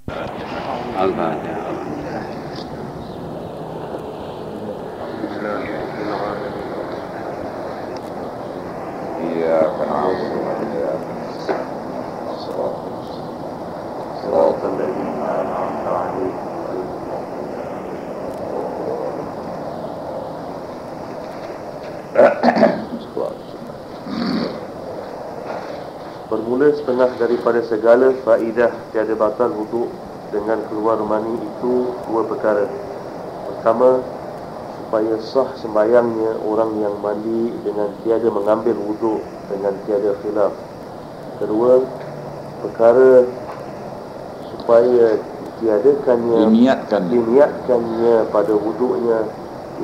Al-Fatihah. إياك نعبد وإياك نستعين صراط الذين أنعمت عليهم. Bermula setengah daripada segala faedah tiada batal wuduk dengan keluar mani itu dua perkara. Pertama, supaya sah sembahyangnya orang yang mandi dengan tiada mengambil wuduk dengan tiada khilaf. Kedua, perkara supaya diniatkannya pada wuduknya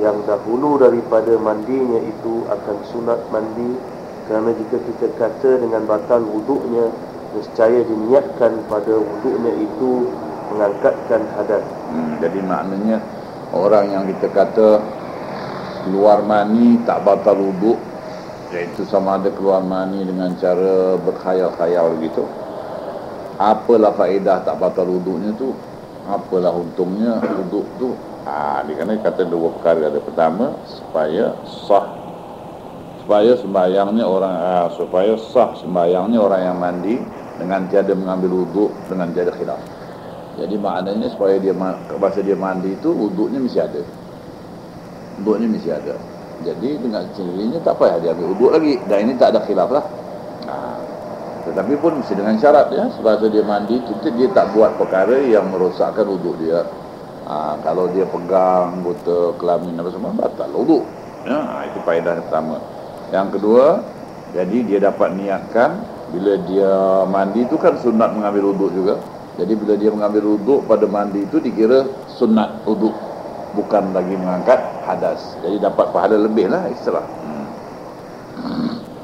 yang dahulu daripada mandinya itu akan sunat mandi, kerana jika kita kata dengan batal wuduknya, nescaya diniatkan pada wuduknya itu mengangkatkan hadas. Jadi maknanya orang yang kita kata keluar mani tak batal wuduk, iaitu sama ada keluar mani dengan cara berkhayal-khayal gitu, apalah faedah tak batal wuduknya tu? Apalah untungnya wuduk tu? Dia kata dua perkara. Ada pertama, supaya sah sembahyangnya orang yang mandi dengan tiada mengambil wuduk dengan tiada khilaf. Jadi maknanya supaya masa dia mandi itu wuduknya mesti ada. Jadi dengan sendirinya tak payah dia ambil wuduk lagi. Dan ini tak ada khilaf lah. Tetapi pun mesti dengan syarat ya, semasa dia mandi itu dia tak buat perkara yang merosakkan wuduk dia. Kalau dia pegang anggota kelamin apa semua, batal wuduk ya. Itu faedah yang pertama. Yang kedua, jadi dia dapat niatkan bila dia mandi itu kan sunat mengambil wuduk juga. Jadi bila dia mengambil wuduk pada mandi itu dikira sunat wuduk, bukan lagi mengangkat hadas. Jadi dapat pahala lebih lah istilah.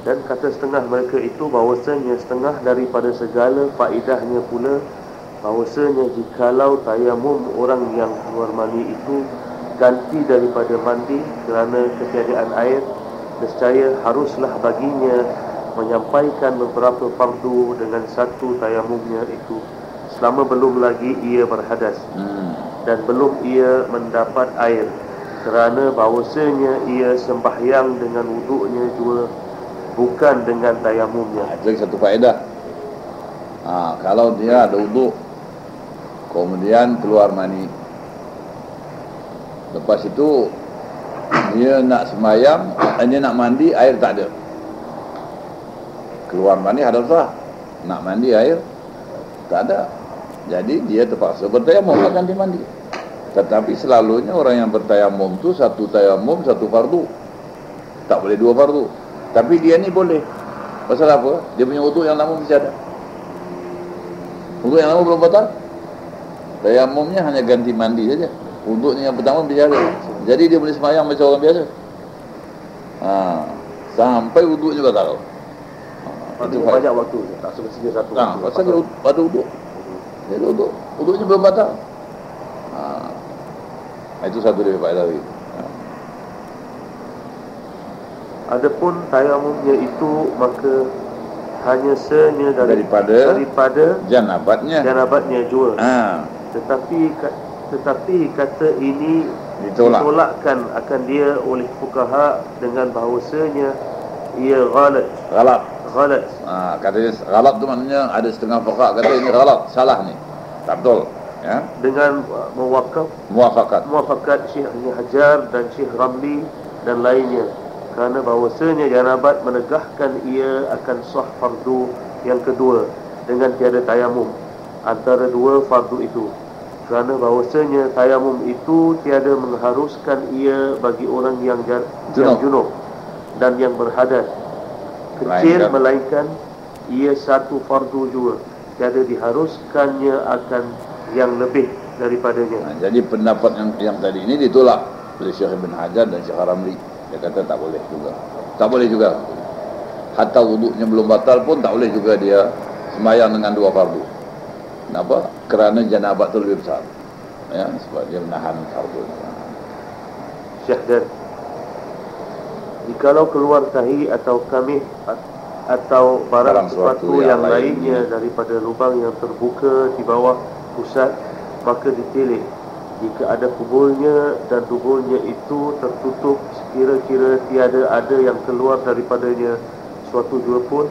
Dan kata setengah mereka itu bahawasanya setengah daripada segala faedahnya pula, bahawasanya jikalau tayamum orang yang keluar mani itu ganti daripada mandi kerana ketiadaan air, nescaya haruslah baginya menyampaikan beberapa fardu dengan satu tayamumnya itu, selama belum lagi ia berhadas dan belum ia mendapat air, kerana bahawasanya ia sembahyang dengan wuduknya juga, bukan dengan tayamumnya. Itu satu faedah. Kalau dia ada wuduk kemudian keluar mani, lepas itu dia nak sembahyang, dia nak mandi, air tak ada. Keluar mani hadas sah, nak mandi air tak ada. Jadi dia terpaksa bertayamum lah ganti mandi. Tetapi selalunya orang yang bertayamum tu satu tayamum satu fardu, tak boleh dua fardu. Tapi dia ni boleh. Pasal apa? Dia punya wuduk yang lama mesti ada. Wuduk yang lama belum batal, tayamumnya hanya ganti mandi saja. Wuduknya yang pertama mesti ada. Jadi dia boleh sembahyang macam orang biasa. Sampai wuduknya batal. Itu banyak waktu, tak semestinya satu waktu. Pasal dia pada wuduk. Jadi wuduknya belum batal. Itu satu dari faedah lagi. Adapun tayamumnya itu maka hanya senya daripada janabatnya jua. Tetapi kata ini ditolakkan akan dia oleh fuqaha dengan bahawasanya ia ghalat. Katanya ghalat tu maknanya ada setengah fuqaha kata ini ghalat, salah ni, tak betul ya. Dengan muafakat Syekh Ibn Hajar dan Syekh Ramli dan lainnya, kerana bahawasanya janabat menegahkan ia akan sah fardu yang kedua dengan tiada tayamum antara dua fardu itu, kerana bahawasanya tayamum itu tiada mengharuskan ia bagi orang yang junub dan yang berhadas kecil, melainkan ia satu fardu juga, tiada diharuskannya akan yang lebih daripadanya. Jadi pendapat yang tadi ini ditolak oleh Syekh Ibn Hajar dan Syekh Ramli. Dia kata tak boleh juga. Hatta wuduknya belum batal pun tak boleh juga dia sembahyang dengan dua fardu. Kenapa? Kerana janabat itu lebih besar ya, sebab dia menahan fardu. Syekh dan jikalau keluar tahi atau kamih atau barang sesuatu yang lainnya daripada lubang yang terbuka di bawah pusat, maka ditilik. Jika ada kubulnya dan duburnya itu tertutup, sekira-kira tiada ada yang keluar daripadanya suatu jua pun,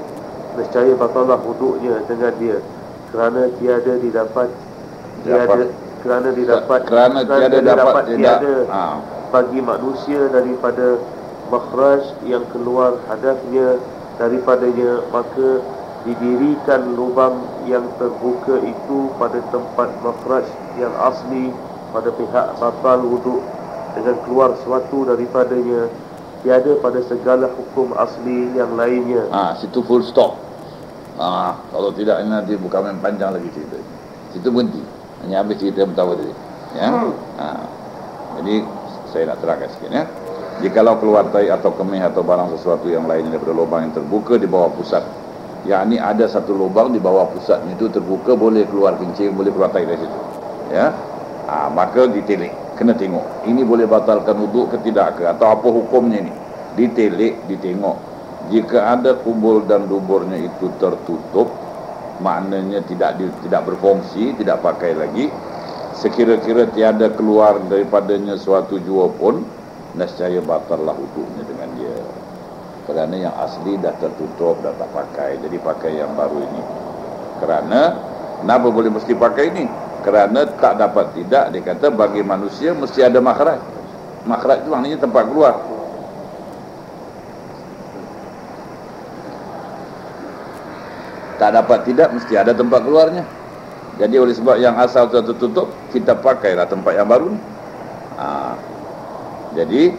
nescaya batalah wuduknya dengan dia, kerana tiada didapat bagi manusia daripada makhraj yang keluar hadasnya daripadanya, maka didirikan lubang yang terbuka itu pada tempat makhraj yang asli pada pihak batal wuduk dengan keluar sesuatu daripadanya, tiada pada segala hukum asli yang lainnya. Situ full stop. Kalau tidak nanti bukan main panjang lagi cerita. Situ berhenti. Hanya habis cerita yang pertama tadi. Ya. Jadi saya nak terangkan sikit ya. Jikalau keluar tai atau kemih atau barang sesuatu yang lain daripada lubang yang terbuka di bawah pusat, yakni ada satu lubang di bawah pusatnya itu terbuka, boleh keluar kencing, boleh keluar tai dari situ. Ya. Maka ditilik, kena tengok. Ini boleh batalkan wuduk ke tidak ke, atau apa hukumnya ni? Ditilik, ditengok. Jika ada kubul dan duburnya itu tertutup, maknanya tidak berfungsi, tidak pakai lagi, sekira-kira tiada keluar daripadanya suatu jua pun, nescaya batallah wuduknya dengan dia. Kerana yang asli dah tertutup, dah tak pakai, jadi pakai yang baru ini. Kerana kenapa boleh mesti pakai ini? Kerana tak dapat tidak, dia kata bagi manusia mesti ada makhraj. Makhraj itu maknanya tempat keluar. Tak dapat tidak, mesti ada tempat keluarnya. Jadi oleh sebab yang asal sudah tertutup, kita pakailah tempat yang baru ni. Jadi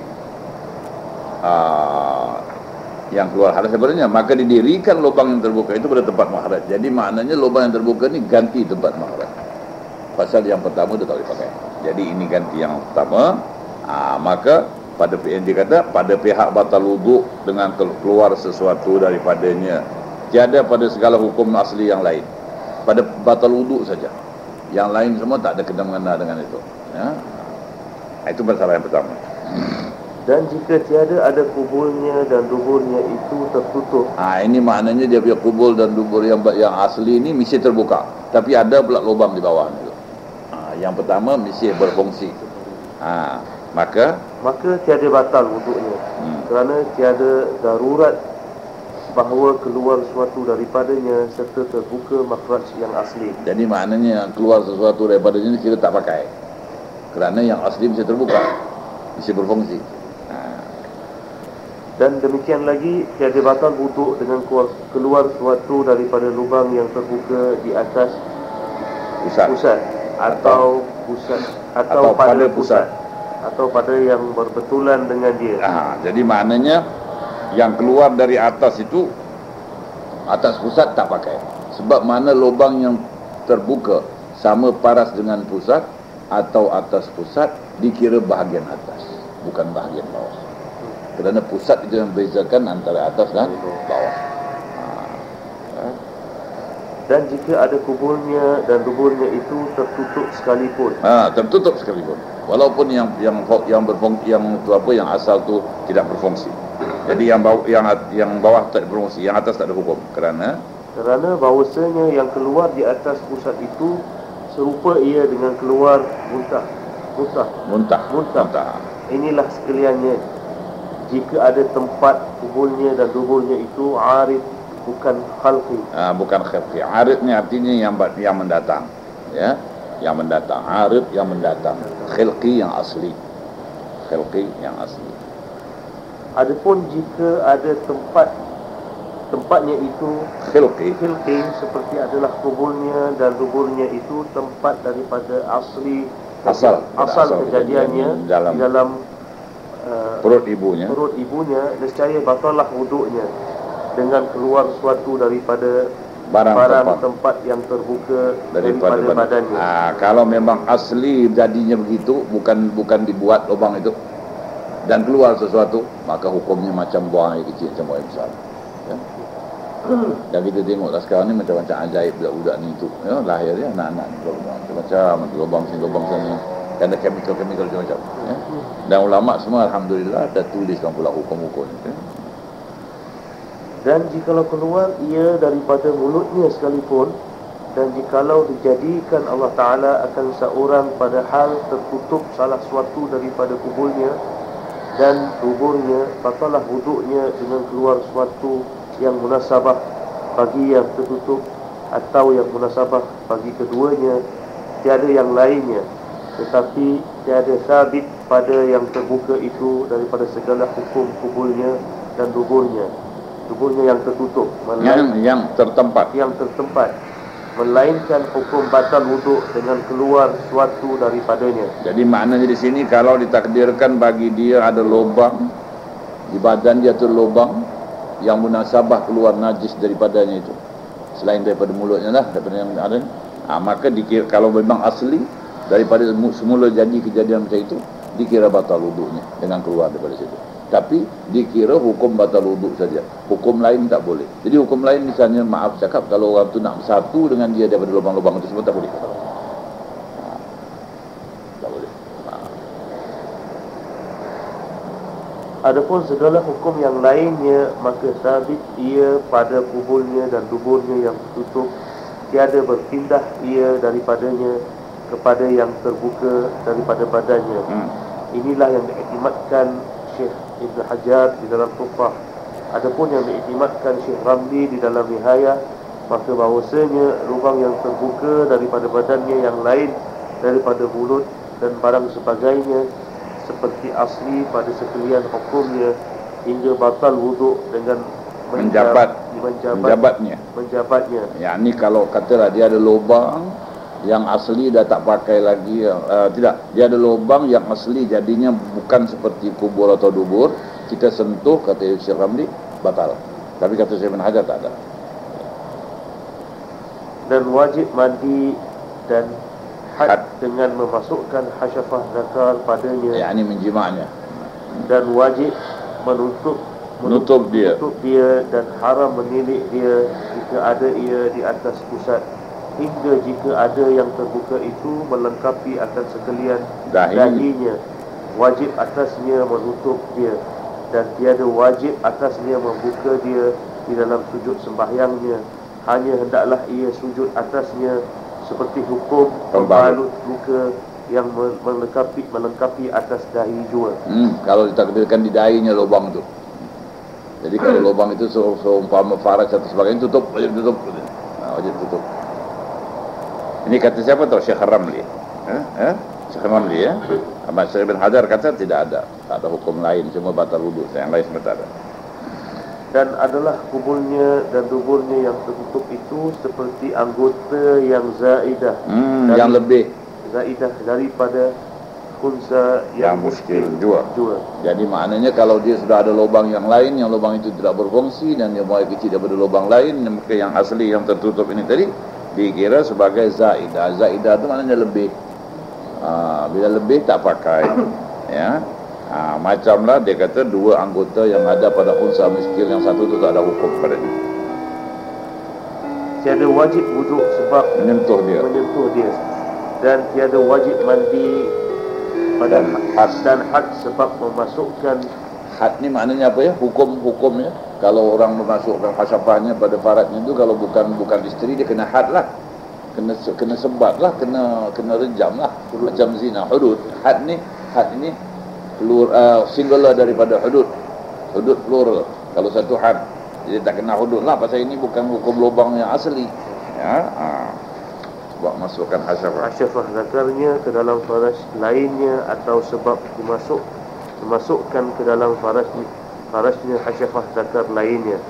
yang keluar hadas sebenarnya, maka didirikan lubang yang terbuka itu pada tempat makhraj. Jadi maknanya lubang yang terbuka ni ganti tempat makhraj. Pasal yang pertama dia tak boleh pakai. Jadi ini ganti yang pertama. Maka pada yang dia kata pada pihak batal wuduk dengan keluar sesuatu daripadanya, tiada pada segala hukum asli yang lain. Pada batal wuduk saja. Yang lain semua tak ada kena-mengena dengan itu. Ya. Itu masalah yang pertama. Dan jika tiada ada kubulnya dan duburnya itu tertutup. Ini maknanya dia punya kubul dan dubur yang asli ni mesti terbuka. Tapi ada pula lubang di bawah itu. Yang pertama mesti berfungsi. Maka tiada batal wuduknya. Kerana tiada darurat bahawa keluar sesuatu daripadanya serta terbuka makhraj yang asli. Jadi maknanya keluar sesuatu daripadanya kita tak pakai. Kerana yang asli mesti terbuka, mesti berfungsi. Dan demikian lagi tiada batal wuduk dengan keluar sesuatu daripada lubang yang terbuka di atas pusat atau pada pusat atau pada yang berbetulan dengan dia. Jadi maknanya yang keluar dari atas itu, atas pusat tak pakai. Sebab mana lubang yang terbuka sama paras dengan pusat atau atas pusat, dikira bahagian atas, bukan bahagian bawah. Kerana pusat itu yang membezakan antara atas dan bawah. Dan jika ada kubulnya dan duburnya itu tertutup sekalipun. Tertutup sekalipun. Walaupun yang berfungsi, yang asal tu tidak berfungsi. Jadi yang bawah tak berfungsi, yang atas tak ada hukum. Kerana bahawasanya yang keluar di atas pusat itu serupa ia dengan keluar muntah. Inilah sekaliannya, jika ada tempat kubulnya dan duburnya itu arid, bukan khalqi. Bukan khalqi. Arid ni artinya yang mendatang. Ya, yang mendatang. Arid yang mendatang. Khalqi yang asli. Adapun jika ada tempatnya itu khalqi seperti adalah kubulnya dan duburnya itu tempat daripada asal kejadiannya di dalam perut ibunya, nescaya batallah wuduknya dengan keluar sesuatu daripada barang tempat yang terbuka daripada badannya. Kalau memang asli jadinya begitu, bukan dibuat lubang itu dan keluar sesuatu, maka hukumnya macam buang air kecil, macam buang air besar. Ya. Dan kita tengoklah sekarang ni macam-macam ajaib budak-budak ni tu, ya, lahir dia anak-anak ni macam lubang sini, lubang sana, ada chemical macam-macam. Ya. Dan ulama semua alhamdulillah dah tuliskan pula hukum-hukum itu. Dan jikalau keluar ia daripada mulutnya sekalipun, Dan jikalau dijadikan Allah Ta'ala akan seorang pada hal tertutup salah suatu daripada kubulnya dan duburnya, batalah wuduknya dengan keluar suatu yang munasabah bagi yang tertutup atau yang munasabah bagi keduanya, tiada yang lainnya, tetapi tiada sabit pada yang terbuka itu daripada segala hukum kubulnya dan duburnya yang tertutup, yang tertempat, melainkan hukum batal wuduk dengan keluar suatu daripadanya. Jadi maknanya di sini kalau ditakdirkan bagi dia ada lubang di badan dia, tu lubang yang munasabah keluar najis daripadanya itu, selain daripada mulutnya lah, daripada yang ada, maka dikira, kalau memang asli daripada semula jadi kejadian macam itu, dikira batal wuduknya dengan keluar daripada situ. Tapi dikira hukum batal wuduk saja, hukum lain tak boleh. Jadi hukum lain misalnya, maaf cakap, kalau orang tu nak bersatu dengan dia daripada lubang-lubang itu semua, tak boleh. Tak boleh. Adapun segala hukum yang lainnya, maka sabit ia pada kubulnya dan duburnya yang tertutup, tiada berpindah ia daripadanya kepada yang terbuka daripada badannya. Inilah yang diiktimadkan Syekh Ibn Hajar di dalam Tuffah. Adapun yang diiktimadkan Syekh Ramli di dalam Nihayah, maka bahawasanya lubang yang terbuka daripada badannya yang lain daripada mulut dan barang sebagainya seperti asli pada sekalian hukumnya hingga batal wuduk dengan menjabatnya. Yang ni kalau katalah dia ada lubang yang asli dah tak pakai lagi, tidak, dia ada lubang yang asli jadinya bukan seperti kubur atau dubur, kita sentuh, kata Syekh Ramli, batal. Tapi kata Syekh Ibn Hajar tak ada. Dan wajib mandi dan had dengan memasukkan hasyafah zakar padanya, ini menjimaknya, dan wajib menutup dia dan haram menilik dia jika ada ia di atas pusat, hingga jika ada yang terbuka itu melengkapi akan sekalian dahinya, wajib atasnya menutup dia, dan tiada wajib atasnya membuka dia di dalam sujud sembahyangnya. Hanya hendaklah ia sujud atasnya seperti hukum pembalut luka yang melengkapi atas dahi jua. Kalau ditakdirkan di dahinya lubang tu, jadi kalau lubang itu seumpama faraj atau sebagainya, tutup, wajib tutup. Wajib tutup. Ini kata siapa tahu? Syekh Ramli. Syekh Ramli ya. Ahmad Syekh Ibn Hajar kata tidak ada. Tak ada hukum lain, semua batal wuduk. Yang lain semua tak ada. Dan adalah kubulnya dan duburnya yang tertutup itu seperti anggota yang zaidah, yang lebih zaidah daripada khunsa yang muskil jua. Jadi maknanya kalau dia sudah ada lubang yang lain, yang lubang itu tidak berfungsi dan dia mulai kecil daripada lubang lain, maka yang asli yang tertutup ini tadi dikira sebagai zaidah. Zaidah itu maknanya lebih. Bila lebih tak pakai, ya. Macamlah dia kata dua anggota yang ada pada khunsa miskil, yang satu itu tak ada hukum padanya. Tiada wajib wuduk sebab menyentuh dia, dan tiada wajib mandi pada dan had sebab memasukkan. Had ni maknanya apa ya? Hukum-hukumnya. Kalau orang memasukkan hasyafahnya pada faradnya itu, kalau bukan isteri, dia kena had lah, kena sebat lah, kena rejam lah, macam zina, hudud. Had ini singular daripada hudud plural. Kalau satu had, jadi tak kena hudud lah, pasal ini bukan hukum lubang yang asli, ya. Sebab masukkan hasyafah zakarnya ke dalam faraj lainnya, atau sebab dimasukkan ke dalam farajnya hasyafah zakar lainnya.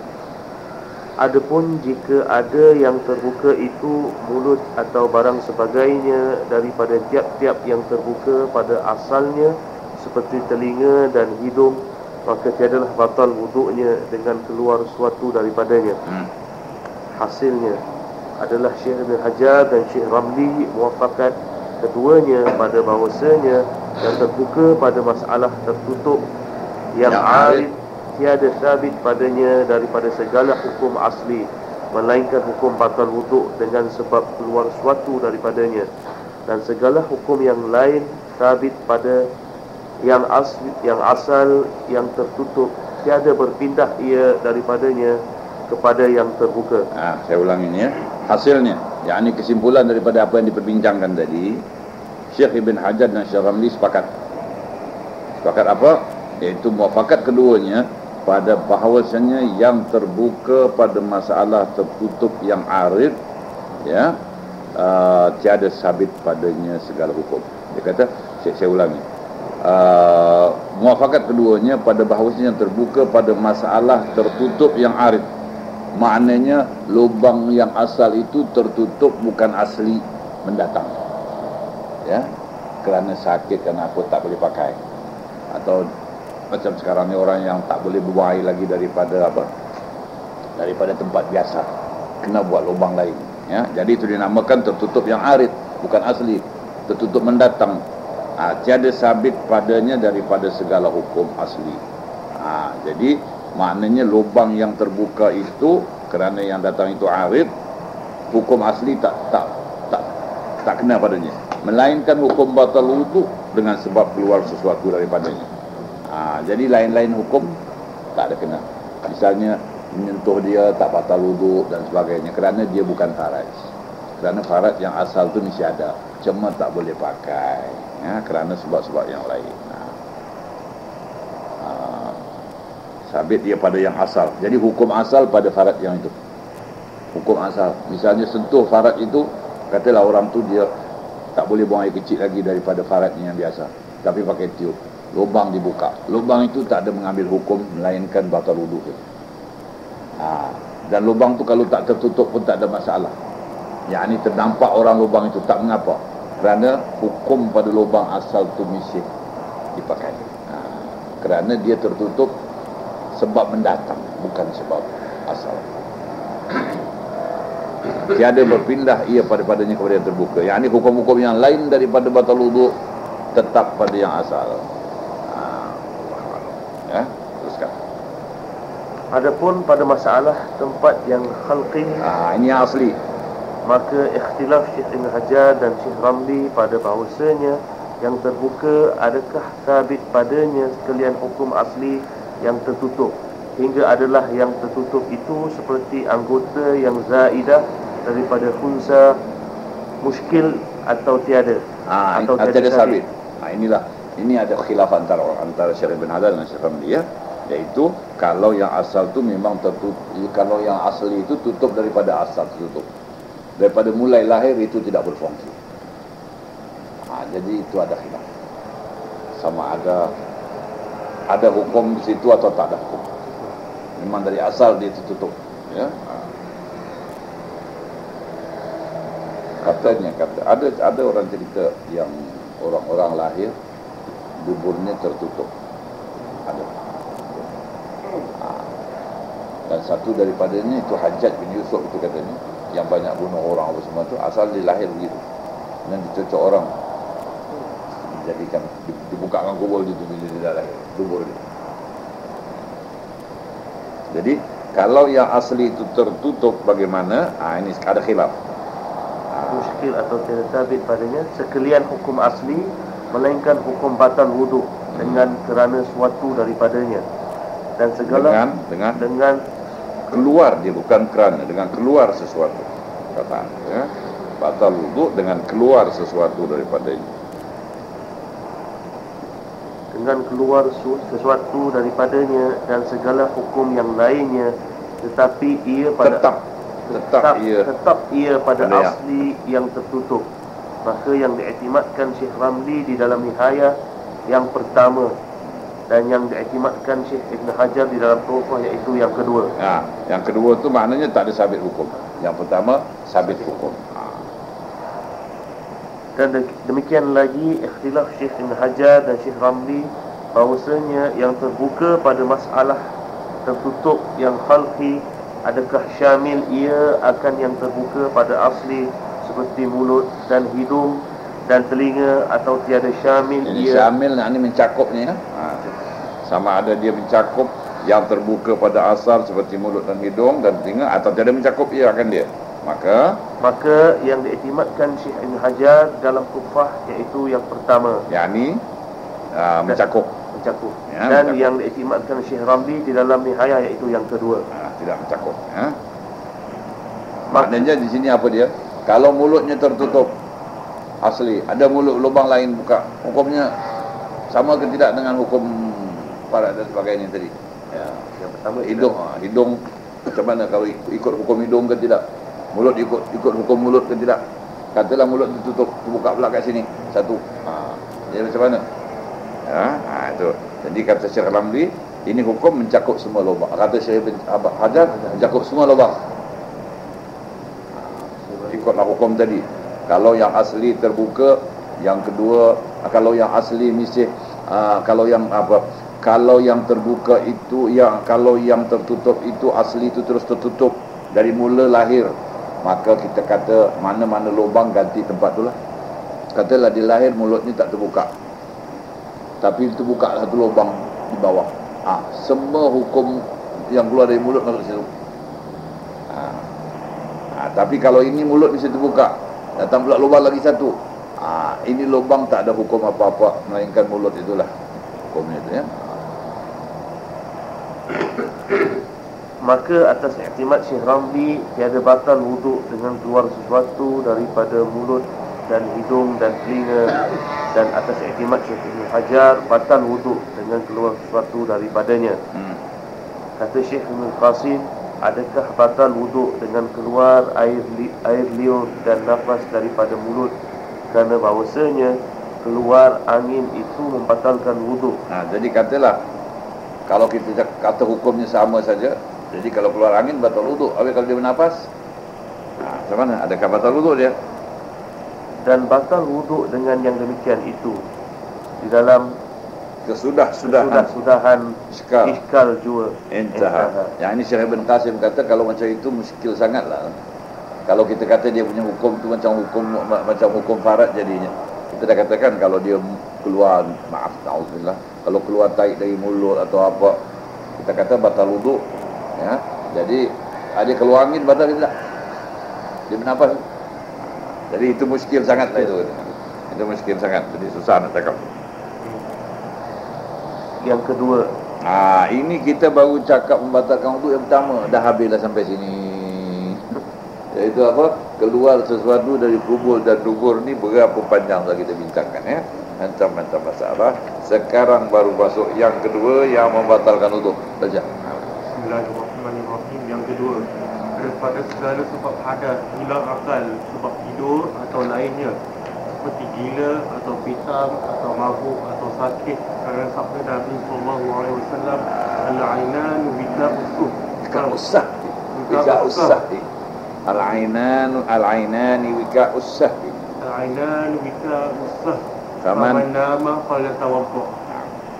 Adapun jika ada yang terbuka itu mulut atau barang sebagainya daripada tiap-tiap yang terbuka pada asalnya seperti telinga dan hidung, maka tiadalah batal wuduknya dengan keluar suatu daripadanya. Hasilnya adalah Syekh Ibn Hajar dan Syekh Ramli muafakat keduanya pada bahawasanya yang terbuka pada masalah tertutup yang arid tiada sabit padanya daripada segala hukum asli, melainkan hukum batal wuduk dengan sebab keluar suatu daripadanya, dan segala hukum yang lain sabit pada yang asal yang tertutup, tiada berpindah ia daripadanya kepada yang terbuka. Saya ulang ini ya. hasilnya, yakni kesimpulan daripada apa yang diperbincangkan tadi, Syekh Ibn Hajar dan Syekh Ramli sepakat apa? Iaitu muafakat keduanya pada bahawasanya yang terbuka pada masalah tertutup yang arid, ya, tiada sabit padanya segala hukum. Dia kata, saya ulangi, muafakat keduanya pada bahawasanya yang terbuka pada masalah tertutup yang arid, maknanya lubang yang asal itu tertutup bukan asli mendatang, ya, kerana sakit, kerana apa tak boleh pakai, atau macam sekarang ni orang yang tak boleh buang air lagi daripada tempat biasa, kena buat lubang lain, ya. Jadi itu dinamakan tertutup yang arid, bukan asli, tertutup mendatang. Tiada sabit padanya daripada segala hukum asli. Jadi maknanya lubang yang terbuka itu kerana yang datang itu arid, hukum asli tak kena padanya, melainkan hukum batal wudu dengan sebab keluar sesuatu daripadanya. Jadi lain-lain hukum tak ada kena. Misalnya menyentuh dia tak batal wudu dan sebagainya, kerana dia bukan faraj. Kerana faraj yang asal tu mesti ada, cuma tak boleh pakai, ya, kerana sebab-sebab yang lain. Sabit dia pada yang asal. Jadi hukum asal pada faraj yang itu. Hukum asal. Misalnya sentuh faraj itu, katalah orang tu dia tak boleh buang air kecil lagi daripada farajnya yang biasa, tapi pakai tiup, lubang dibuka. Lubang itu tak ada mengambil hukum, melainkan batal wudu. Dan lubang tu kalau tak tertutup pun tak ada masalah. Yang ini terdampak orang lubang itu, tak mengapa, kerana hukum pada lubang asal tu mesti dipakai. Kerana dia tertutup sebab mendatang, bukan sebab asal. Tiada berpindah ia padanya kepada yang terbuka. Yang ini hukum-hukum yang lain daripada batal wudu tetap pada yang asal. Ya, teruskan. Adapun pada masalah tempat yang khalqi, ini yang asli, maka ikhtilaf Syekh Ibn Hajar dan Syekh Ramli pada bahawasanya yang terbuka adakah sabit padanya sekalian hukum asli yang tertutup, hingga adalah yang tertutup itu seperti anggota yang zaidah daripada khunsa, muskil atau tiada, atau tiada sabit. Ini ada khilaf antara Syekh Ibn Hajar dan Syekh Ramli, ya, iaitu kalau yang asal tu memang tertutup, kalau yang asli itu tutup daripada asal, tertutup daripada mulai lahir, itu tidak berfungsi. Jadi itu ada khilaf, sama ada hukum di situ atau tak ada hukum. Memang dari asal dia tertutup, ya. Katanya ada orang cerita yang orang lahir duburnya tertutup, ada. Dan satu daripadanya itu Hajjaj bin Yusuf itu katanya, yang banyak bunuh orang apa semua tu, asal dia lahir begitu, dan dicocok orang, dijadikan, dibukakan kubur dia tu bila dia dah lahir, dubur dia. Jadi kalau yang asli itu tertutup bagaimana? Ini ada khilaf. Muskil atau tiada sabit padanya sekalian hukum asli, melainkan hukum batal wudu dengan kerana suatu daripadanya, dan segala dengan keluar dia, bukan kerana, dengan keluar sesuatu, kataan, ya, batal wudu dengan keluar sesuatu daripadanya, dengan keluar sesuatu daripadanya, dan segala hukum yang lainnya, tetapi ia pada tetap ia pada asli yang tertutup. Maka yang diiktimadkan Syekh Ramli di dalam Nihayah yang pertama, dan yang diiktimadkan Syekh Ibn Hajar di dalam Tuhfah iaitu yang kedua. Yang kedua tu maknanya tak ada sabit hukum. Yang pertama sabit hukum. Dan demikian lagi ikhtilaf Syekh Ibn Hajar dan Syekh Ramli bahawasanya yang terbuka pada masalah tertutup yang khalqi, adakah syamil ia akan yang terbuka pada asli seperti mulut dan hidung dan telinga, atau tiada syamil ia. Syamil ni mencakupnya, ya. Sama ada dia mencakup yang terbuka pada asal seperti mulut dan hidung dan telinga, atau tiada mencakup ia akan dia. Maka yang diiktimadkan Syekh Ibn Hajar dalam Tuhfah iaitu yang pertama, yakni mencakup. Ya, dan mencakup. Yang diiktimadkan Syekh Ramli di dalam Nihayah iaitu yang kedua, tidak mencakup, ya. Maknanya di sini apa dia? Kalau mulutnya tertutup asli, ada mulut lubang lain buka, hukumnya sama ke tidak dengan hukum parat dan sebagainya tadi? Ya. Yang pertama Hidung, hidung macam mana kalau ikut hukum hidung ke tidak? Mulut ikut hukum mulut ke tidak? Katalah mulut ditutup, buka pula kat sini satu. Jadi macam mana? Itu. Jadi kata Syekh Ramli, ini hukum mencakup semua lubang. Kata Syekh bin Hajar, mencakup semua lubang. Ikutlah hukum tadi. Kalau yang asli terbuka, yang kedua kalau yang asli misih, kalau yang terbuka itu, kalau yang tertutup itu asli itu terus tertutup dari mula lahir, maka kita kata mana-mana lubang ganti tempat tu lah. Katalah di lahir mulutnya tak terbuka, tapi terbuka satu lubang di bawah. Semua hukum yang keluar dari mulut masuk situ. Tapi kalau ini mulut bisa terbuka, datang pula lubang lagi satu, ini lubang tak ada hukum apa-apa melainkan mulut itulah hukumnya itu, ya. Maka atas iktimat Syekh Ramli, tiada batal wuduk dengan keluar sesuatu daripada mulut dan hidung dan telinga. Dan atas iktimat Syekh Ibn Hajar, batal wuduk dengan keluar sesuatu daripadanya. Kata Syekh Ibn Qasim, adakah batal wuduk dengan keluar air liur dan nafas daripada mulut? Kerana bahawasanya keluar angin itu membatalkan wuduk. Jadi katalah, kalau kita kata hukumnya sama saja, jadi kalau keluar angin batal wuduk. Habis kalau dia bernafas, macam mana? Adakah batal wuduk dia? Dan batal wuduk dengan yang demikian itu di dalam kesudahan iskal jua intaha. Yang ini Syekh Ibn Qasim kata kalau macam itu muskil sangatlah. Kalau kita kata dia punya hukum tu macam hukum farat jadinya. Kita dah katakan kalau dia keluar, maaf ta'udzubillah, kalau keluar taik dari mulut atau apa, kita kata batal wuduk, ya. Jadi ada keluar angin batal tidak? Dia bernafas. Jadi itu muskil sangatlah itu. Itu muskil sangat. Jadi susah nak cakap. Yang kedua, ini kita baru cakap membatalkan wuduk yang pertama, dah habislah sampai sini. Iaitu apa? Keluar sesuatu dari kubur dan dubur ni berapa panjang dah kita bincangkan, ya. Macam-macam masalah. Sekarang baru masuk yang kedua yang membatalkan wuduk. Baca. Bismillahirrahmanirrahim. Yang kedua, daripada segala sebab hadas, hilang akal sebab tidur atau lainnya, seperti gila atau pitam atau mabuk atau sakit, kerana sabda Nabi SAW, al-ainan wika usuh, wika usah. Al-ainani wika usah. Al-ainan wika usuh. Faman nama falyatawadda.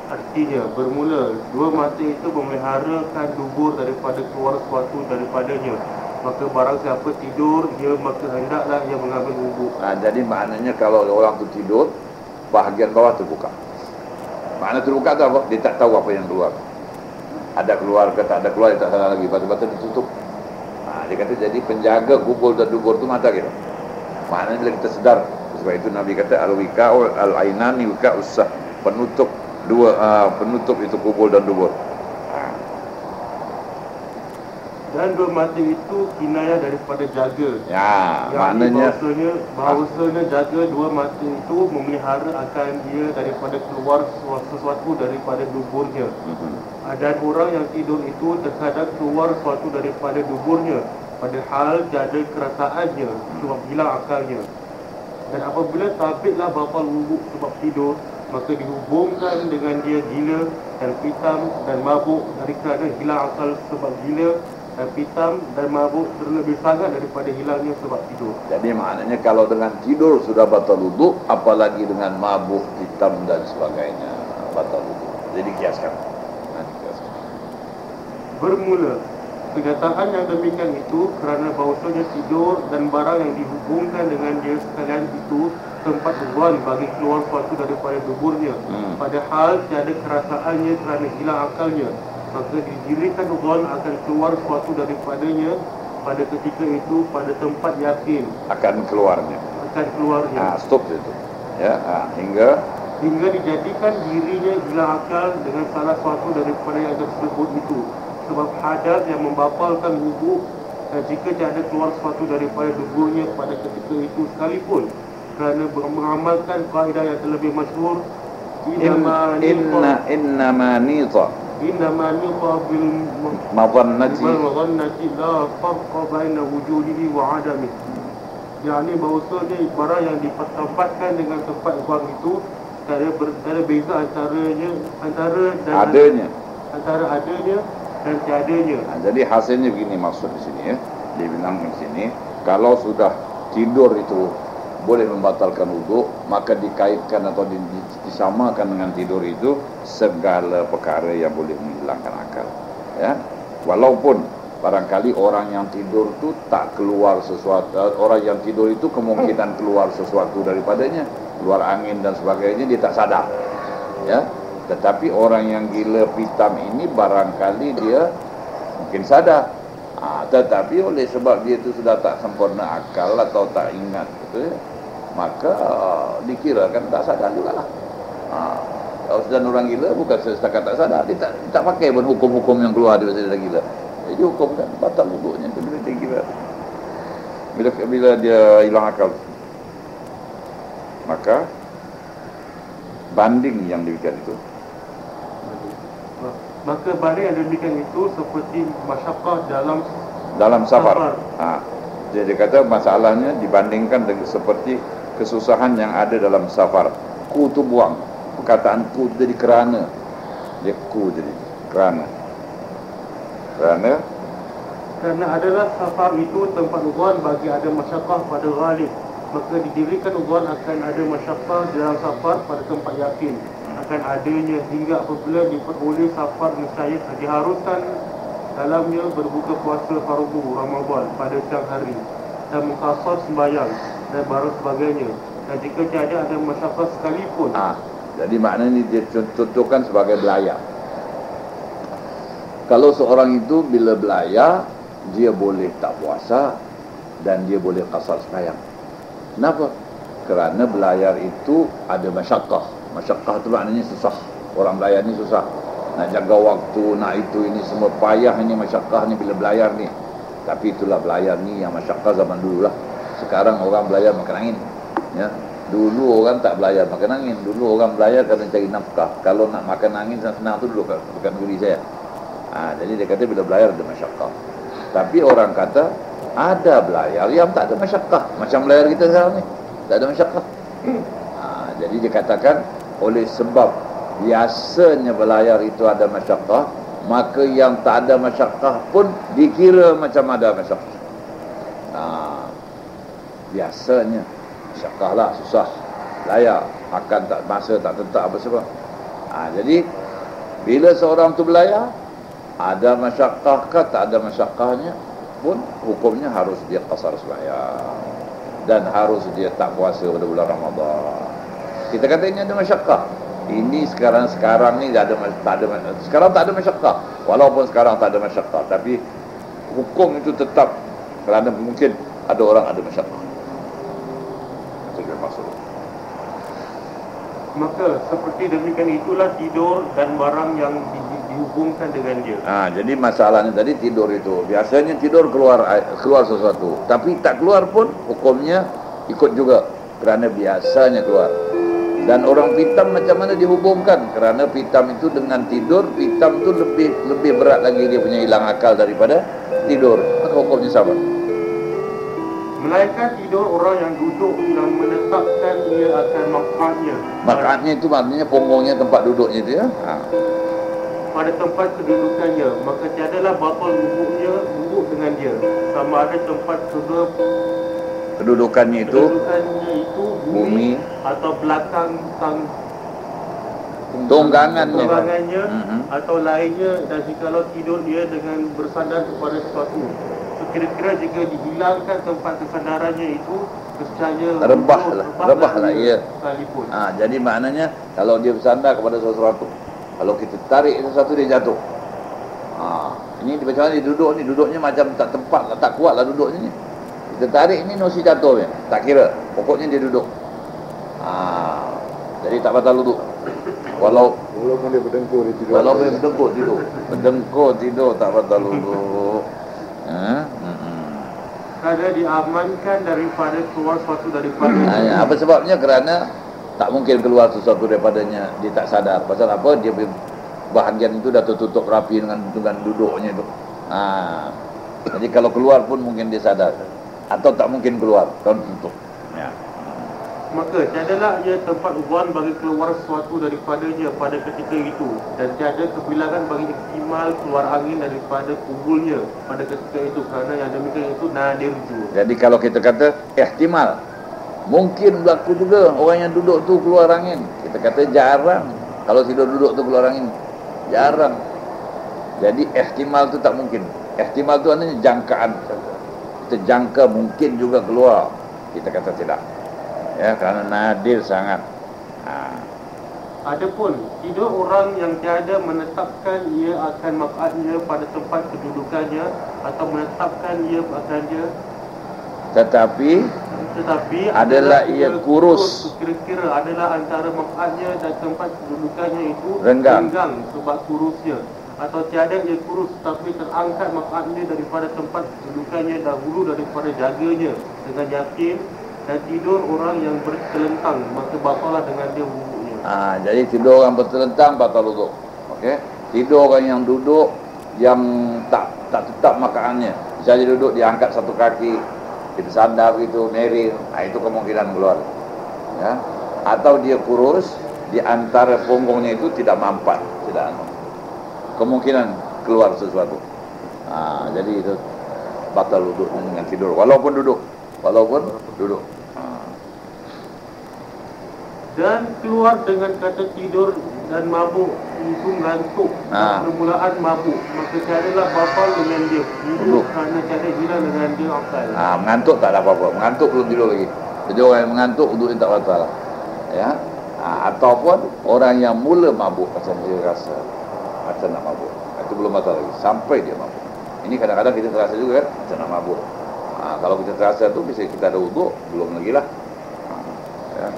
Artinya bermula dua mata itu memeliharakan dubur daripada keluar sesuatu daripadanya. Maka barang siapa tidur, dia maka hendaklah ia mengambil wuduk. Jadi maknanya kalau orang tu tidur, bahagian bawah terbuka. Makna terbuka tu apa? Dia tak tahu apa yang keluar. Ada keluar ke tak ada keluar, dia tak salah lagi. Batu-batu ditutup. Dia kata jadi penjaga kubur dan dubur tu mata kita. Maknanya bila kita sedar. Sebab itu Nabi kata al-wika'u al-ainani wika'u usah. Penutup penutup itu kubur dan dubur. Dan dua mata itu kinayah daripada jaga. Ya, maknanya bahawasanya jaga dua mata itu memelihara akan dia daripada keluar sesuatu daripada duburnya. Dan orang yang tidur itu terkadang keluar sesuatu daripada duburnya, padahal jaga kerasaannya sebab hilang akalnya. Dan apabila sabitlah batal wuduk sebab tidur, maka dihubungkan dengan dia gila dan pitam dan mabuk dari kerana hilang akal sebab gila dan pitam dan mabuk terlebih sangat daripada hilangnya sebab tidur. Jadi maknanya kalau dengan tidur sudah batal wuduk, apalagi dengan mabuk, pitam dan sebagainya batal wuduk. Jadi kiaskan. Bermula kenyataan yang demikian itu kerana bahawasanya tidur dan barang yang dihubungkan dengan dia sekalian itu tempat beban bagi keluar sesuatu daripada duburnya, padahal tiada kerasaannya kerana hilang akalnya, maka didirikan zon akan keluar sesuatu daripadanya pada ketika itu pada tempat yakin akan keluarnya. Stop situ. Ya, hingga dijadikan dirinya hilang akal dengan salah suatu daripada yang tersebut itu. Sebab hadas yang membapalkan wuduk Dan jika tiada keluar sesuatu daripada duburnya pada ketika itu sekalipun, kerana mengamalkan kaedah yang terlebih masyhur, Innama nita bil madhannati la farqa baina wujudihi wa adamihi. Yakni bahawasanya barang yang ditempatkan dengan tempat buang itu ada beza antara adanya dan tiadanya. Jadi hasilnya begini, maksud di sini ya. Dia bilang di sini, kalau sudah tidur itu boleh membatalkan wuduk, maka dikaitkan atau disamakan dengan tidur itu segala perkara yang boleh menghilangkan akal. Ya, walaupun barangkali orang yang tidur itu tak keluar sesuatu, orang yang tidur itu kemungkinan keluar sesuatu daripadanya, keluar angin dan sebagainya, dia tak sadar. Ya, tetapi orang yang gila pitam ini barangkali dia mungkin sadar. Tetapi oleh sebab dia itu sudah tak sempurna akal atau tak ingat gitu ya, maka dikirakan tak sadar juga lah. Kalau sudah orang gila bukan setakat tak sadar, dia tak pakai pun hukum-hukum yang keluar dia dah gila. Jadi hukum kan batal wuduknya tu bila dia gila. Bila dia hilang akal, maka banding yang demikian itu. Maka banding yang demikian itu seperti masyaqqah dalam safar. Dia kata masalahnya dibandingkan dengan seperti kesusahan yang ada dalam safar. Ku tu buang. Perkataan ku jadi kerana. Dia ku jadi kerana adalah safar itu tempat udhuan bagi ada masyaqqah pada ghalib. Maka didirikan udhuan akan ada masyaqqah dalam safar pada tempat yakin akan adanya, hingga apabila diperoleh safar nescaya diharuskan dalamnya berbuka puasa fardu Ramadan pada siang hari dan mengqasar sembahyang dan baru sebagainya. Dan jika tiada ada masyaqqah sekalipun. Jadi maknanya dia contohkan sebagai belayar. Kalau seorang itu bila belayar, dia boleh tak puasa dan dia boleh qasar sembahyang. Kenapa? Kerana belayar itu ada masyaqqah. Masyaqqah itu maknanya susah. Orang belayar ni susah. Nak jaga waktu, nak itu ini semua payahnya masyaqqah ni bila belayar ni. Tapi itulah belayar ni yang masyaqqah zaman dulu lah. Sekarang orang belayar makan angin. Ya. Dulu orang tak belayar makan angin. Dulu orang belayar kerana cari nafkah. Kalau nak makan angin senang tu dulu bukan negeri saya. Jadi dia kata bila belayar ada masyaqqah. Tapi orang kata ada belayar yang tak ada masyaqqah. Macam belayar kita sekarang ni, tak ada masyaqqah. Jadi dia katakan oleh sebab biasanya belayar itu ada masyaqqah, maka yang tak ada masyaqqah pun dikira macam ada masyaqqah. Biasanya masyaqqah lah, susah belayar, akan tak masa tak tetap apa sebab. Jadi bila seorang tu belayar, ada masyaqqah ke tak ada masyaqqahnya pun hukumnya harus dia qasar sembahyang dan harus dia tak puasa pada bulan Ramadan. Kita kata ini ada masyaqqah. Ini sekarang ni tak ada sekarang tak ada masyaqqah. Walaupun sekarang tak ada masyaqqah, tapi hukum itu tetap kerana mungkin ada orang ada masyaqqah. Itu dia maksud. Maka seperti demikian itulah tidur dan barang yang dihubungkan dengan dia. Jadi masalahnya tadi tidur itu. Biasanya tidur keluar sesuatu, tapi tak keluar pun hukumnya ikut juga kerana biasanya keluar. Dan orang pitam macam mana dihubungkan? Kerana pitam itu dengan tidur, pitam itu lebih berat lagi dia punya hilang akal daripada tidur. Maka hukumnya sama. Melainkan tidur orang yang duduk dan menetapkan ia akan maq'adnya. Maq'adnya itu maknanya punggungnya, tempat duduknya itu ya. Pada tempat kedudukannya, maka tiadalah batal wuduk dengan dia. Sama ada tempat kedudukannya itu bumi atau belakang tunggangannya atau lainnya, dan jikalau tidur dia dengan bersandar kepada sesuatu. Kira-kira jika dihilangkan tempat kesandarannya itu, nescaya rebahlah ia. Jadi maknanya kalau dia bersandar kepada sesuatu, kalau kita tarik sesuatu dia jatuh. Ini macam mana dia duduk ni, duduknya macam tak tempat lah, tak kuat lah duduknya ni. Kita tarik ni mesti jatuh ya. Tak kira, pokoknya dia duduk. Jadi tak batal wuduk. Walaupun dia berdengkur dia tidur. Walaupun dia berdengkur tidur tak batal wuduk. kerana diamankan daripada keluar suatu daripada Apa sebabnya? Kerana tak mungkin keluar sesuatu daripadanya. Dia tak sadar. Pasal apa? Dia bahagian itu dah tertutup rapi dengan duduknya itu. Jadi kalau keluar pun mungkin dia sadar. Atau tak mungkin keluar kalau tutup. Ya. Maka tiadalah ia tempat ubuan bagi keluar sesuatu daripadanya pada ketika itu, dan tiada kebilangan bagi ihtimal keluar angin daripada kubulnya pada ketika itu, kerana yang demikian itu nadir juga. Jadi kalau kita kata ihtimal, mungkin berlaku juga orang yang duduk tu keluar angin. Kita kata jarang. Kalau tidur duduk tu keluar angin, jarang. Jadi ihtimal tu tak mungkin. Ihtimal tu artinya jangkaan. Kita jangka mungkin juga keluar. Kita kata tidak. Ya, kerana nadir sangat. Adapun tidur orang yang tiada menetapkan ia akan maq'adnya pada tempat kedudukannya, atau menetapkan ia akan dia, Tetapi adalah ia kurus. Kira-kira adalah antara maq'adnya dan tempat kedudukannya itu Renggang. sebab kurusnya, atau tiada ia kurus tapi terangkat maq'adnya daripada tempat kedudukannya dahulu daripada jaganya dengan yakin, dan tidur orang yang bertelentang, maka batalah dengan dia wuduknya. Jadi tidur orang bertelentang batal wuduk. Okey. Tidur orang yang duduk yang tak tetap makaannya. Misalnya duduk dia angkat satu kaki, dia sandar gitu, miring, itu kemungkinan keluar. Ya. Atau dia kurus, di antara punggungnya itu tidak mampat, tidak kemungkinan keluar sesuatu. Jadi itu batal wuduk dengan tidur walaupun duduk. Dan keluar dengan kata tidur dan mabuk itu ngantuk, permulaan mabuk, maka tiadalah batal dengan dia duduk, kerana tiada hilang dengan dia akal. Mengantuk tak ada apa-apa. Mengantuk belum tidur lagi. Jadi orang yang mengantuk wuduknya tak batal. Ya. Ataupun orang yang mula mabuk macam dia rasa macam nak mabuk, itu belum batal lagi sampai dia mabuk. Ini kadang-kadang kita terasa juga kan macam nak mabuk. Kalau kita terasa tu bisa kita ada wuduk, belum lagi lah. Ya.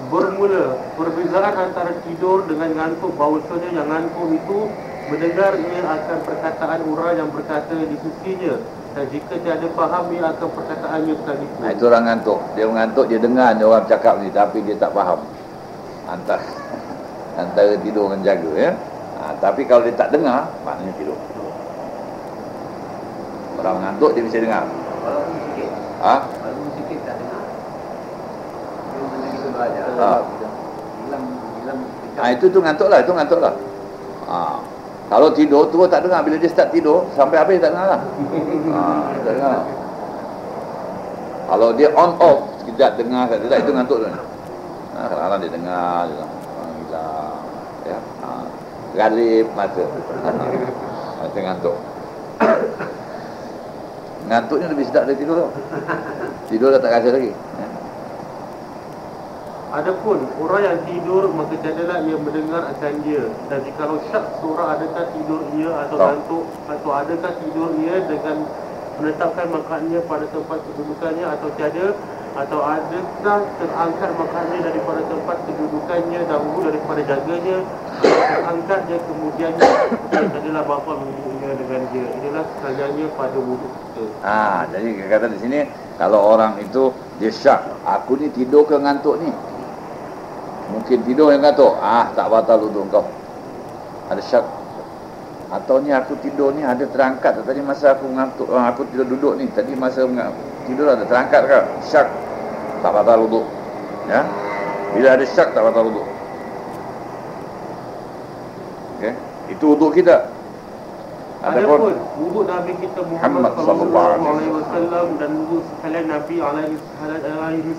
Bermula perbezaan antara tidur dengan ngantuk, bahawasanya yang ngantuk itu mendengar ia akan perkataan orang yang berkata di sisinya, dan jika tiada faham ia akan perkataannya sekalipun. Itu orang ngantuk. Dia mengantuk, dia dengar ni orang cakap ni, tapi dia tak faham. Antara tidur dengan jaga, ya. Tapi kalau dia tak dengar, maknanya tidur. Orang mengantuk dia bisa dengar. Walaupun sikit. Walaupun sikit tak dengar. Dia mana kita belajar. Hilang. Itu ngantuk lah. Kalau tidur tu tak dengar. Bila dia start tidur sampai habis tak dengar lah. Tak dengar. Kalau dia on off sekejap dengar, sekejap itu ngantuk tu. Kadang-kadang dia dengar, hilang. Ya. Galip mata. Itu ngantuk. Ngantuknya lebih sedap dari tidur tau. Tidur dah tak rasa lagi. Ya. Adapun orang yang tidur, maka tiadalah ia mendengar akan dia. Dan jikalau syak seorang, adakah tidur ia atau ngantuk, atau adakah tidur ia dengan menetapkan makannya pada tempat kedudukannya atau tiada, atau adakah terangkat makannya daripada tempat kedudukannya dahulu daripada jaganya, terangkat dia kemudiannya, adalah batal wuduknya dengan dia. Inilah sekaliannya pada wuduk kita. Jadi kata di sini, kalau orang itu dia syak, aku ni tidur ke ngantuk ni? Mungkin tidur yang ngantuk, tak batal wuduk kau. Ada syak. Atau ni aku tidur ni ada terangkat tadi masa aku ngantuk, aku tidur duduk ni, tadi masa tidur ada terangkat ke? Syak, tak batal wuduk. Ya. Bila ada syak tak batal wuduk. Okey, itu wuduk kita. Adapun wuduk Nabi kita Muhammad sallallahu alaihi wasallam dan wuduk sekalian Nabi alaihi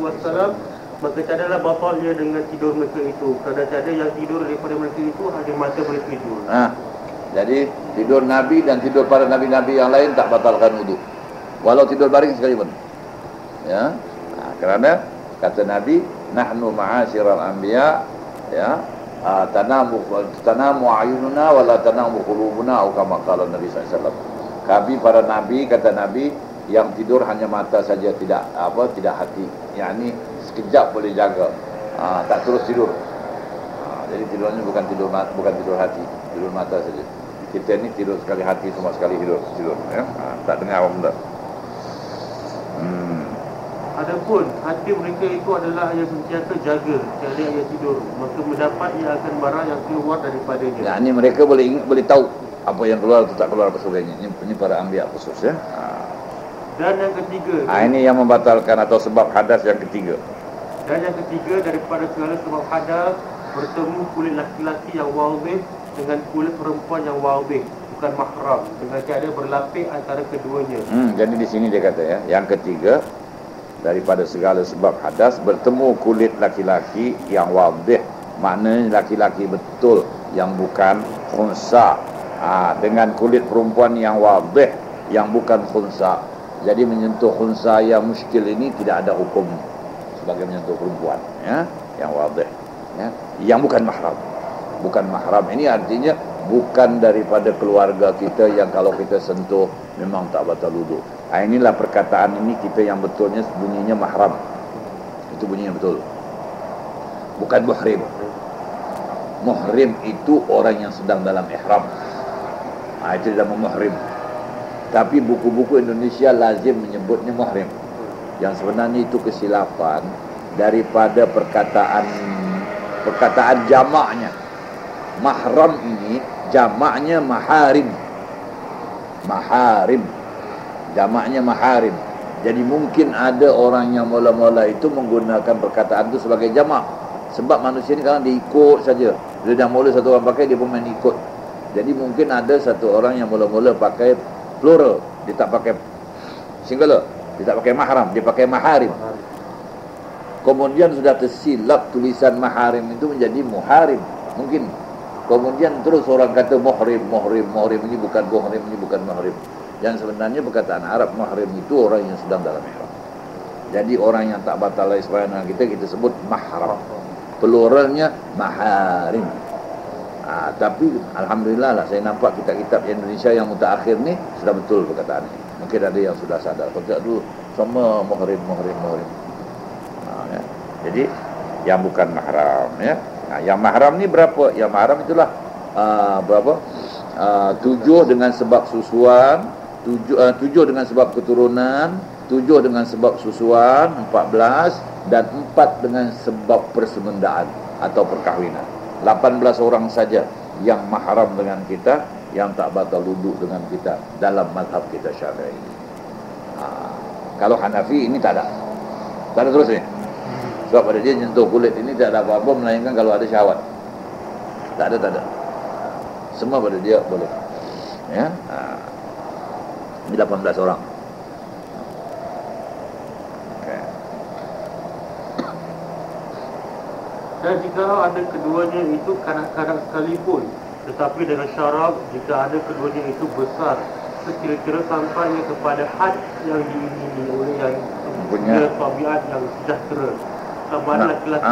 wasallam, maka tiadalah batalnya dengan tidur mereka itu, kerana tiada yang tidur daripada mereka itu hanya mata mereka itu. Jadi tidur Nabi dan tidur para nabi-nabi yang lain tak batalkan wuduk, walau tidur baring sekalipun. Ya. Kerana kata Nabi, nahnu ma'asyiral anbiya, ya, tanamu ayununa wala tanamu qulubuna, atau kama qala Nabi sallallahu alaihi wasallam. Kami para nabi, kata Nabi, yang tidur hanya mata saja, tidak hati. Yakni sekejap boleh jaga, tak terus tidur. Jadi tidurnya bukan tidur hati, tidur mata saja. Kita ni tidur sekali hati, semua sekali tidur, ya. Tak dengar apa benda. Adapun hati mereka itu adalah yang sentiasa jaga tiada yang tidur, maka mendapat ia akan barang yang keluar daripadanya. Ya, ini mereka boleh tahu apa yang keluar atau tak keluar apa sebagainya. Ini para anbiya khusus ya. Dan yang ketiga, Ini yang membatalkan atau sebab hadas yang ketiga. Dan yang ketiga, daripada segala sebab hadas, bertemu kulit laki-laki yang wadih dengan kulit perempuan yang wadih, bukan mahram, dengan tiada berlapis antara keduanya. Jadi di sini dia kata ya, yang ketiga, daripada segala sebab hadas, bertemu kulit laki-laki yang wadih, maknanya laki-laki betul yang bukan khunsa, dengan kulit perempuan yang wadih yang bukan khunsa. Jadi menyentuh khunsa yang muskil ini tidak ada hukum sebagai menyentuh perempuan ya, yang wadih ya, yang bukan mahram. Bukan mahram ini artinya bukan daripada keluarga kita yang kalau kita sentuh memang tak batal wudu. Inilah perkataan ini kita yang betulnya bunyinya mahram. Itu bunyinya betul. Bukan muhrim. Muhrim itu orang yang sedang dalam ihram. Itu dalam muhrim. Tapi buku-buku Indonesia lazim menyebutnya muhrim. Yang sebenarnya itu kesilapan daripada perkataan jamaknya. Mahram ini jamaknya maharim. Maharim. Jamaknya maharim. Jadi mungkin ada orang yang mula-mula itu menggunakan perkataan itu sebagai jamak. Sebab manusia ni kadang dia ikut saja. Dia dah mula satu orang pakai, dia pun main ikut. Jadi mungkin ada satu orang yang mula-mula pakai plural, dia tak pakai singular, dia tak pakai mahram, dia pakai maharim. Kemudian sudah tersilap tulisan maharim itu menjadi muharim. Mungkin kemudian terus orang kata muhrim ini bukan muhrim, ini bukan muhrim. Yang sebenarnya perkataan Arab muhrim itu orang yang sedang dalam ihram. Jadi orang yang tak batal sembahyang kita sebut mahram. Pluralnya maharim. Tapi alhamdulillah lah saya nampak kitab-kitab Indonesia yang mutaakhir ni sudah betul perkataan ini. Mungkin ada yang sudah sadar. Kalau dulu semua muhrim. Ya. Jadi yang bukan mahram ya. Yang mahram ni berapa? Yang mahram itulah berapa? 7 dengan sebab susuan, 7 dengan sebab keturunan, 7 dengan sebab susuan, 14, dan 4 dengan sebab persemendaan atau perkahwinan. 18 orang saja yang mahram dengan kita, yang tak batal wudu dengan kita dalam mazhab kita Syafi'i. Kalau Hanafi ini tak ada. Tak ada terus ni. Sebab pada dia nyentuh kulit ini tak ada apa-apa melainkan kalau ada syahwat. Tak ada. Semua pada dia boleh. Ya. Ini 18 orang. Dan jika ada keduanya itu kanak-kanak sekalipun, tetapi dengan syarat jika ada keduanya itu besar, sekira-kira sampainya kepada had yang diingini oleh yang punya tabiat yang sejahtera. Sama laki-laki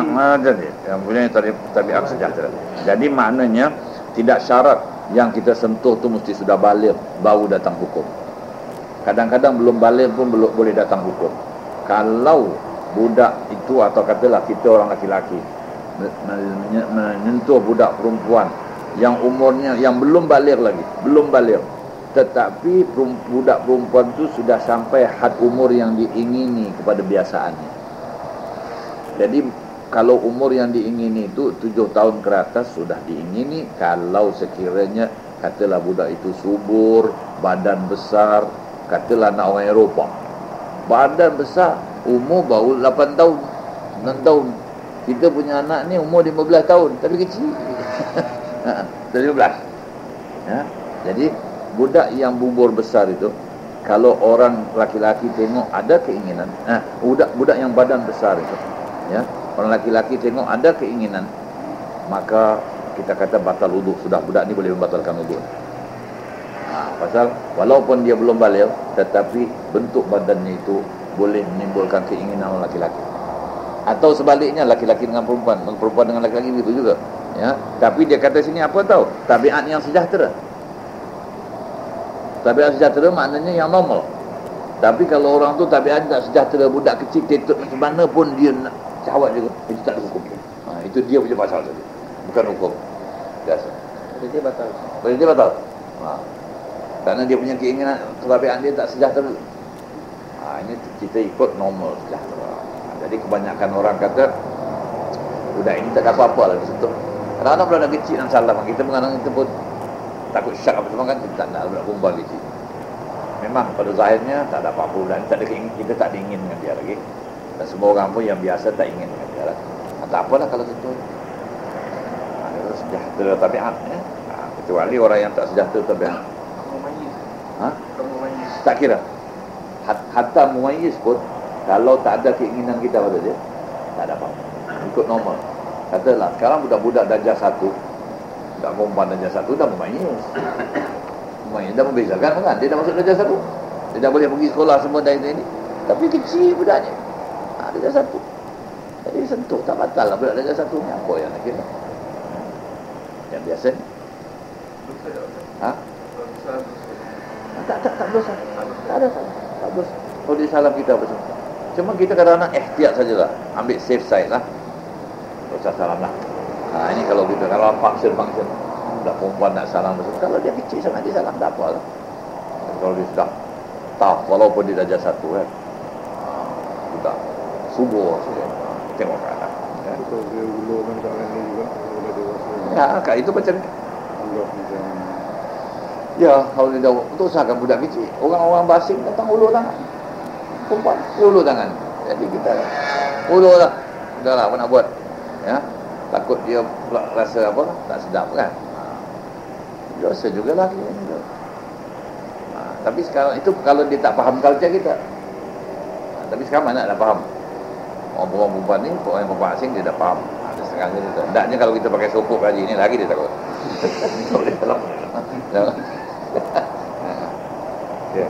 yang punya tabiat sejahtera. Jadi maknanya tidak syarat yang kita sentuh tu mesti sudah baligh baru datang hukum. Kadang-kadang belum baligh pun belum boleh datang hukum. Kalau budak itu atau katalah kita orang laki-laki menyentuh budak perempuan yang umurnya yang belum baligh lagi, tetapi budak perempuan itu sudah sampai had umur yang diingini kepada biasaannya. Jadi kalau umur yang diingini itu 7 tahun ke atas sudah diingini. Kalau sekiranya katalah budak itu subur, badan besar, katalah anak orang Eropah, badan besar, umur baru 8 tahun 9 tahun. Kita punya anak ni umur 15 tahun tapi kecil. 15. Ya. Jadi budak yang bubur besar itu kalau orang laki-laki tengok ada keinginan, budak yang badan besar itu, ya, orang laki-laki tengok ada keinginan, maka kita kata batal wudu. Sudah budak ni boleh membatalkan wudu. Pasal walaupun dia belum baligh tetapi bentuk badannya itu boleh menimbulkan keinginan orang laki-laki. Atau sebaliknya laki-laki dengan perempuan dengan laki-laki begitu juga. Ya, tapi dia kata sini apa tahu? Tabiat yang sejahtera. Tabiat sejahtera maknanya yang normal. Tapi kalau orang tu tabiat tak sejahtera, budak kecil tetut macam mana pun dia nak syahwat juga, itu tak ada hukum. Itu dia punya pasal saja. Bukan hukum. Biasa. Boleh dia batal. Karena dia punya keinginan, tabiat dia tak sejahtera. Ini kita ikut normal saja. Jadi kebanyakan orang kata budak ini tak ada apa-apa lah disentuh. Kadang-kadang budak kecil yang salah, kita mengenang kita pun takut syak apa semua kan, kita tak nak budak perempuan kecil. Memang pada zahirnya tak ada apa-apa budak ni, tak ada kita tak ada ingin dengan dia lagi. Dan semua orang pun yang biasa tak ingin dengan dia lah. Tak apalah kalau sentuh. Itu sejahtera tabiat ya. Kecuali orang yang tak sejahtera tabiat. Tak kira. Hatta mumayyiz pun kalau tak ada keinginan kita pada dia, tak ada apa-apa. Ikut normal. Katalah sekarang budak-budak darjah 1, budak perempuan darjah 1 dah mumayyiz. Mumayyiz dah membezakan kan? Dia dah masuk darjah 1. Dia dah boleh pergi sekolah semua dari ini. Tapi kecil budaknya. Darjah 1. Jadi sentuh tak batal lah budak darjah 1 ni. Apa yang nak kira? Yang biasa ni. Tak dosa. Tak ada. Tak dosa. Kalau dia salam kita apa semua. Cuma kita kadang-kadang ikhtiar sajalah. Ambil safe side lah. Tak usah salam lah. Ini kalau kita, kalau function. Budak perempuan nak salam betul. Kalau dia kecil sangat dia salam, tak apa lah. Kalau dia sudah tough, walaupun dia darjah 1 kan. Sudah subur saja. Tengok keadaan. Kalau dia ulurkan kat lain juga, kalau dia dewasa. Ya, kat itu macam Allah macam ya, kalau dia dah usahakan budak kecil. Orang-orang basing datang ulur tangan. Perempuan ulur tangan. Jadi kita ulur lah. Sudahlah apa nak buat. Ya. Takut dia pula rasa apa? Tak sedap kan. Dosa jugalah dia ni. Tapi sekarang itu kalau dia tak faham culture kita. Tapi sekarang mana dah faham. Orang perempuan ni, orang yang perempuan asing dia dah faham. Ada setengah dia tak. Hendaknya kalau kita pakai sopok haji ni lagi dia takut. Tak boleh tolong. Ya.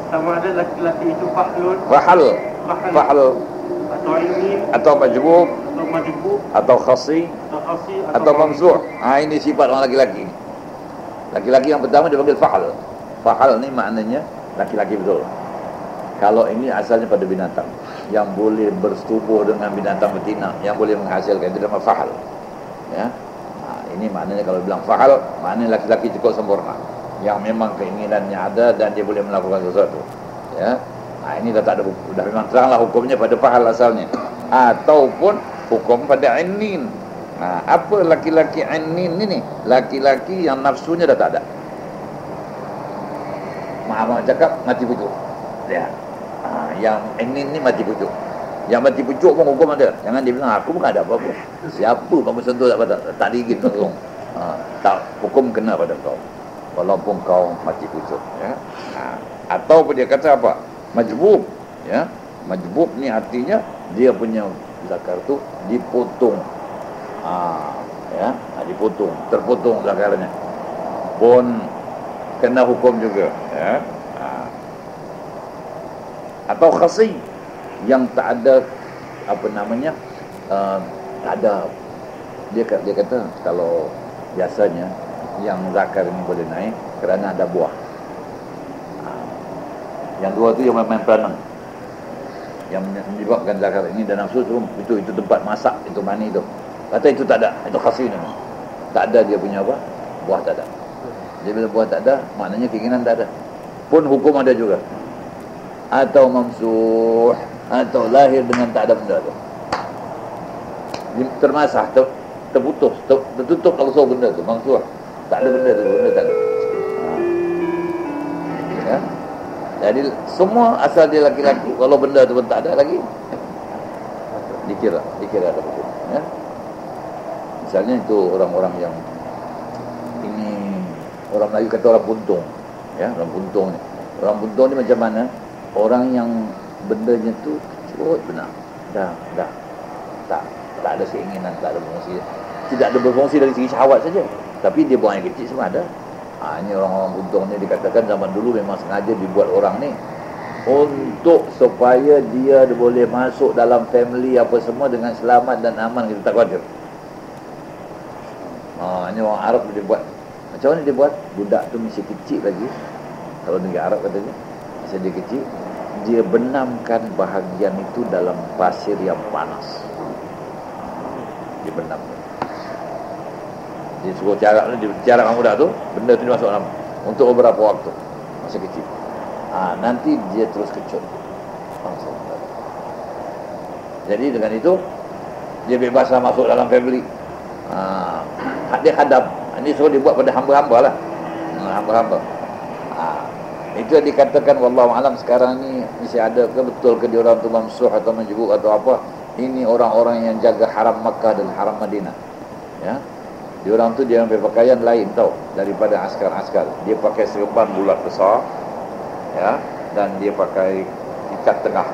Sama ada laki-laki itu fahlun, Fahal atau ilmin, atau majbub, atau majbub, atau khasi, atau khasi, atau mamsuh. Ini sifat orang laki-laki. Laki-laki yang pertama dia panggil fahal. Fahal ni maknanya laki-laki betul. Kalau ini asalnya pada binatang yang boleh bersetubuh dengan binatang betina, yang boleh menghasilkan, itu nama fahal. Ya. Ini maknanya kalau bilang fahal, maknanya laki-laki cukup sempurna, yang memang keinginannya ada dan dia boleh melakukan sesuatu. Ya. Ini dah tak ada, dah memang teranglah hukumnya pada fahal asalnya, ataupun hukum pada annin. Apa laki-laki annin ini? Laki-laki yang nafsunya dah tak ada. Maaf cakap mati pucuk. Ya. Yang annin ni mati pucuk. Yang mati pucuk pun hukum ada. Jangan dia bilang aku bukan ada apa-apa. Siapa kamu sentuh tak patah, tak digigit langsung. Tak, hukum kena pada kau walaupun kau mati pucuk, ya. Atau dia kata apa? Majbub, ya. Majbub ni artinya dia punya zakar tu dipotong. Ya, dipotong, terpotong zakarnya. Pun kena hukum juga, ya. Atau khasi yang tak ada apa namanya, tak ada, dia kata kalau biasanya yang zakar ini boleh naik kerana ada buah. Yang dua tu yang main peranan, yang menyebabkan zakar ini dan nafsu itu tempat masak, itu mani itu. Kata itu tak ada, itu khasi ni. Tak ada dia punya apa? Buah tak ada. Dia bila buah tak ada, maknanya keinginan tak ada. Pun hukum ada juga. Atau mamsuh, atau lahir dengan tak ada benda tu. Termasah, terputus, tertutup langsung benda tu, mamsuh. Tak ada benda tu, benda tak ada. Ya. Jadi semua asal dia laki-laki, kalau benda tu pun tak ada lagi, dikira ada hukum. Ya. Misalnya itu orang-orang yang ini, orang Melayu kata orang buntung, ya, orang buntung ni. Orang buntung ni macam mana? Orang yang bendanya tu cukup benar. Dah tak ada keinginan, tak ada berfungsi. Tidak ada berfungsi dari segi syahwat saja, tapi dia buang air kecil semua ada. Ini orang-orang buntung ni dikatakan zaman dulu memang sengaja dibuat orang ni untuk supaya dia boleh masuk dalam family apa semua dengan selamat dan aman, kita tak khawatir. Ini orang Arab dia buat. Macam mana dia buat? Budak tu masih kecil lagi. Kalau negeri Arab katanya, masih dia kecil, dia benamkan bahagian itu dalam pasir yang panas. Dia benamkan. Dia suruh carak budak tu, benda tu dia masuk dalam untuk beberapa waktu. Masih kecil. nanti dia terus kecut. Jadi dengan itu dia bebaslah masuk dalam family. Dia hadap. Ini semua dibuat pada hamba-hamba lah. Hamba-hamba. Itu yang dikatakan wallahu alam sekarang ni mesti ada ke betul ke dia orang tu mamsuh atau menjebuk atau apa. Ini orang-orang yang jaga haram Makkah dan haram Madinah. Ya. Dia orang tu dia ambil pakaian lain tau daripada askar-askar. Dia pakai serban bulat besar. Ya, dan dia pakai ikat tengah.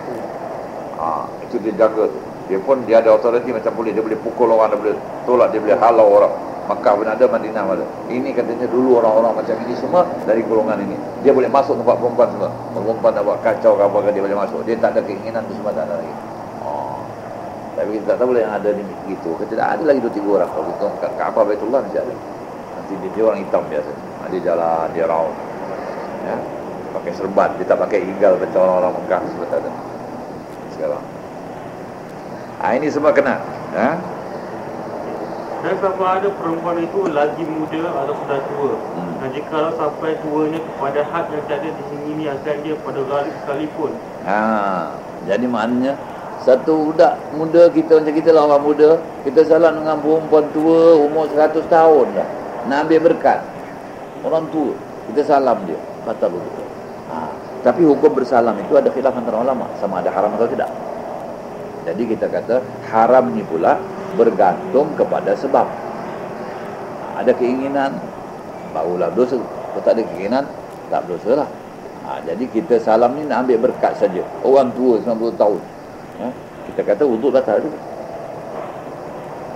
Itu dia jaga tu. Dia ada authority macam boleh, dia boleh pukul orang, dia boleh tolak, dia boleh halau orang. Makkah pun ada, Madinah pun ada. Ini katanya dulu orang-orang macam ini semua dari golongan ini. Dia boleh masuk tempat perempuan semua. Perempuan nak buat kacau ke apa ke dia boleh masuk. Dia tak ada keinginan tu semua tak ada lagi. Tapi kita tak tahu yang ada ni begitu. Kita tak ada lagi 2-3 orang. Kalau kita kat Kaabah Baitullah mesti ada. Nanti dia orang hitam biasa. Dia jalan, dia round. Ya. Pakai serban, dia tak pakai igal macam orang-orang Mekah seperti ada. Sekarang. Ini semua kena. Dan sama ada perempuan itu lagi muda atau sudah tua. Dan jika sampai tuanya kepada had yang tiada diingini akan dia pada ghalib sekalipun. Jadi maknanya satu budak muda kita macam kita lah orang muda, kita salam dengan perempuan tua umur 100 tahun dah. Nak ambil berkat. Orang tua, kita salam dia. Batal betul. Tapi hukum bersalam itu ada khilaf antara ulama sama ada haram atau tidak. Jadi kita kata haram ni pula bergantung kepada sebab. Ada keinginan barulah dosa. Kalau tak ada keinginan tak berdosa lah. Jadi kita salam ni nak ambil berkat saja. Orang tua 90 tahun. Kita kata wuduk batal tu.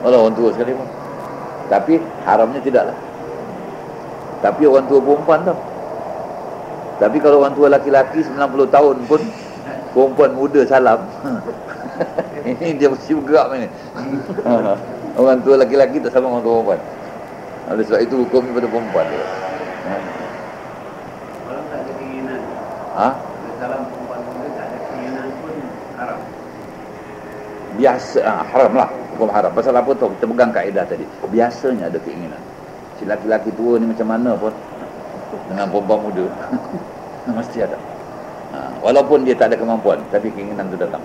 Walau orang tua sekali pun. Tapi haramnya tidaklah. Tapi orang tua perempuan tau. Tapi kalau orang tua laki-laki 90 tahun pun perempuan muda salam. Ini dia mesti bergerak ni. Orang tua laki-laki tak sama orang tua perempuan. Oleh sebab itu hukum pada perempuan dia. Kalau tak ada keinginan. Salam perempuan muda tak ada keinginan pun haram. Biasa haram lah. Hukum haram. Pasal apa tu? Kita pegang kaedah tadi. Biasanya ada keinginan. Si laki-laki tua ni macam mana pun dengan perempuan muda mesti ada. Walaupun dia tak ada kemampuan, tapi keinginan tu datang.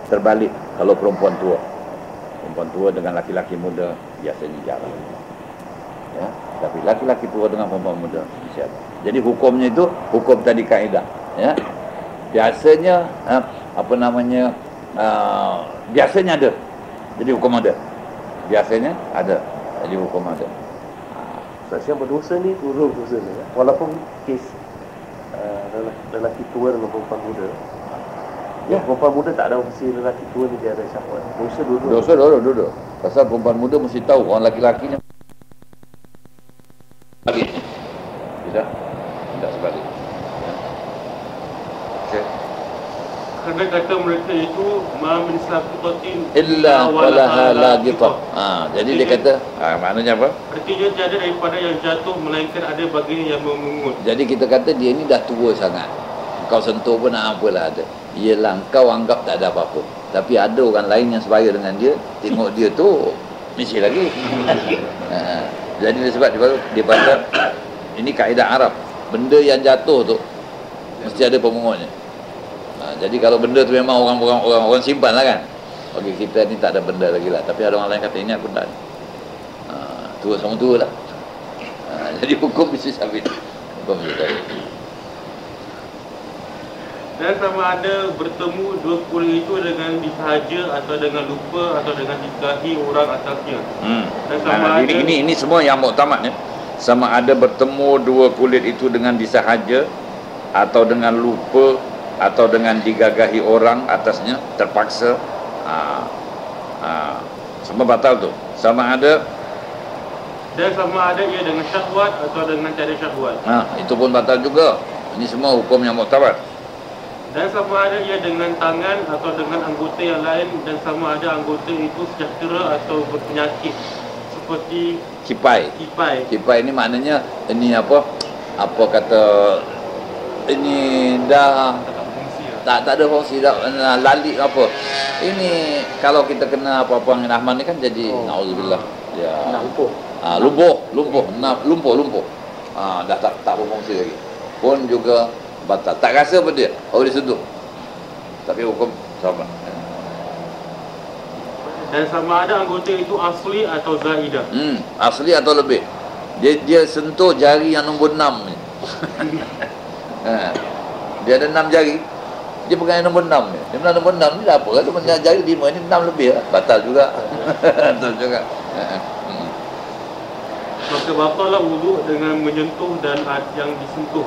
Terbalik kalau perempuan tua dengan laki-laki muda biasanya jarang. Ya, tapi laki-laki tua dengan perempuan muda mesti ada. Jadi hukumnya itu hukum tadi kaedah. Ya, biasanya biasanya ada. Jadi hukum ada. Biasanya ada. Jadi hukum ada. Yang berdosa ni turun dosa ni. Walaupun kes lelaki tua dengan perempuan muda. Perempuan muda tak ada mesti lelaki tua ni dia ada syahwat. Dosa dulu. Pasal perempuan muda mesti tahu orang laki-lakinya balik. Tidak sebalik. Okey. Kerana kata mereka itu ma min saqiqatin illa walaha laqitah. Jadi dia kata, maknanya apa? Artinya tiada daripada yang jatuh melainkan ada bagian yang memungut. Jadi kita kata dia ni dah tua sangat. Kau sentuh pun apalah ada. Yelah kau anggap tak ada apa-apa. Tapi ada orang lain yang sebaya dengan dia, tengok dia tu mesti lagi. Jadi sebab dia kata ini kaedah Arab. Benda yang jatuh tu mesti ada pemungutnya. Jadi kalau benda tu memang orang simpan lah kan. Bagi kita ni tak ada benda lagi lah. Tapi ada orang lain kata ini aku tak. Tua sama tua lah. Jadi hukum mesti sabit. Hukum mesti sabit. Dan sama ada bertemu dua kulit itu dengan disahaja atau dengan lupa atau dengan dikahi orang atasnya. Dan sama ada ini semua yang muktamad ya. Sama ada bertemu dua kulit itu dengan disahaja atau dengan lupa atau dengan digagahi orang atasnya terpaksa. Semua batal tu. Sama ada ia dengan syahwat atau dengan tiada syahwat. Itu pun batal juga. Ini semua hukum yang muktamad. Dan sama ada ia dengan tangan atau dengan anggota yang lain, dan sama ada anggota itu sejahtera atau berpenyakit seperti kipai. Kipai ini maknanya ini apa kata ini dah tak ada fungsi dah, lali apa. Ini kalau kita kena apa-apa dengan Rahman ni kan jadi naudzubillah. Ya. Lumpuh. Dah tak berfungsi lagi. Pun juga batal. Tak rasa pun dia, dia sentuh. Tapi hukum sama. Dan sama ada anggota itu asli atau zaidah. Asli atau lebih. Dia sentuh jari yang nombor 6 ni. Dia ada 6 jari. Dia pegang yang nombor 6 ni. Dia bilang nombor 6 ni dah apa? Dia punya jari 5 ni 6 lebih lah. Batal juga. Batal juga. Maka batallah wuduk dengan menyentuh dan yang disentuh.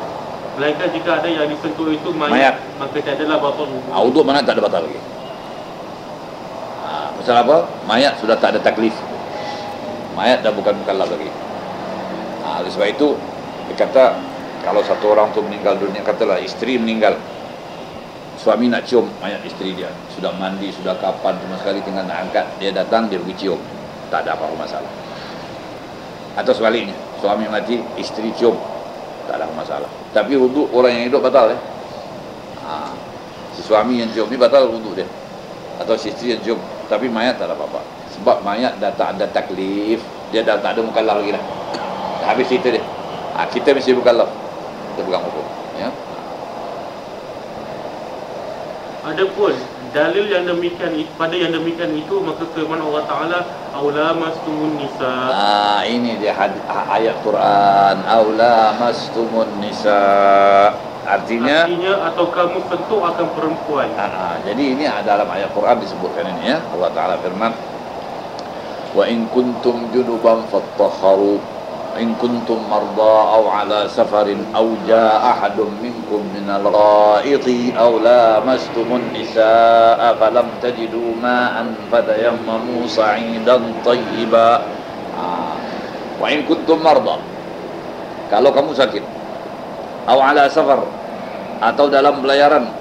Melainkan jika ada yang disentuh itu mayat. Maka tiadalah batal wuduk. Wuduk mana tak ada batal lagi. Pasal apa? Mayat sudah tak ada taklif. Mayat dah bukan mukallaf lagi. Oleh sebab itu dia kata kalau satu orang tu meninggal dunia, katalah isteri meninggal, suami nak cium mayat isteri dia, sudah mandi, sudah kapan, cuma sekali tinggal nak angkat, dia datang, dia pergi cium, tak ada apa-apa masalah. Atau sebaliknya, suami mati, isteri cium, tak ada masalah. Tapi wuduk orang yang hidup batal si suami yang cium ni batal wuduk dia, atau si isteri yang cium, tapi mayat tak ada apa-apa. Sebab mayat dah tak ada taklif, dia dah tak ada mukallaf lagi dah. Dah habis cerita dia. Kita mesti mukallaf. Kita pegang hukum, ya. Adapun dalil yang demikian pada yang demikian itu, maka firman Allah Taala aula mastumun nisa. Ini dia ayat Quran, aula mastumun nisa. Artinya atau kamu sentuh akan perempuan. Jadi ini dalam ayat Quran disebutkan ini, ya. Allah Taala firman, wa in kuntum junuban fattahharu in kuntum marda aw ala safarin aw jaa ahadun minkum minal ghaiti aw lamastumun nisaa falam tajidu ma'an fatayammamu sa'idan tayyiba. Wa in kuntum marda, kalau kamu sakit, aw ala safar, atau dalam pelayaran,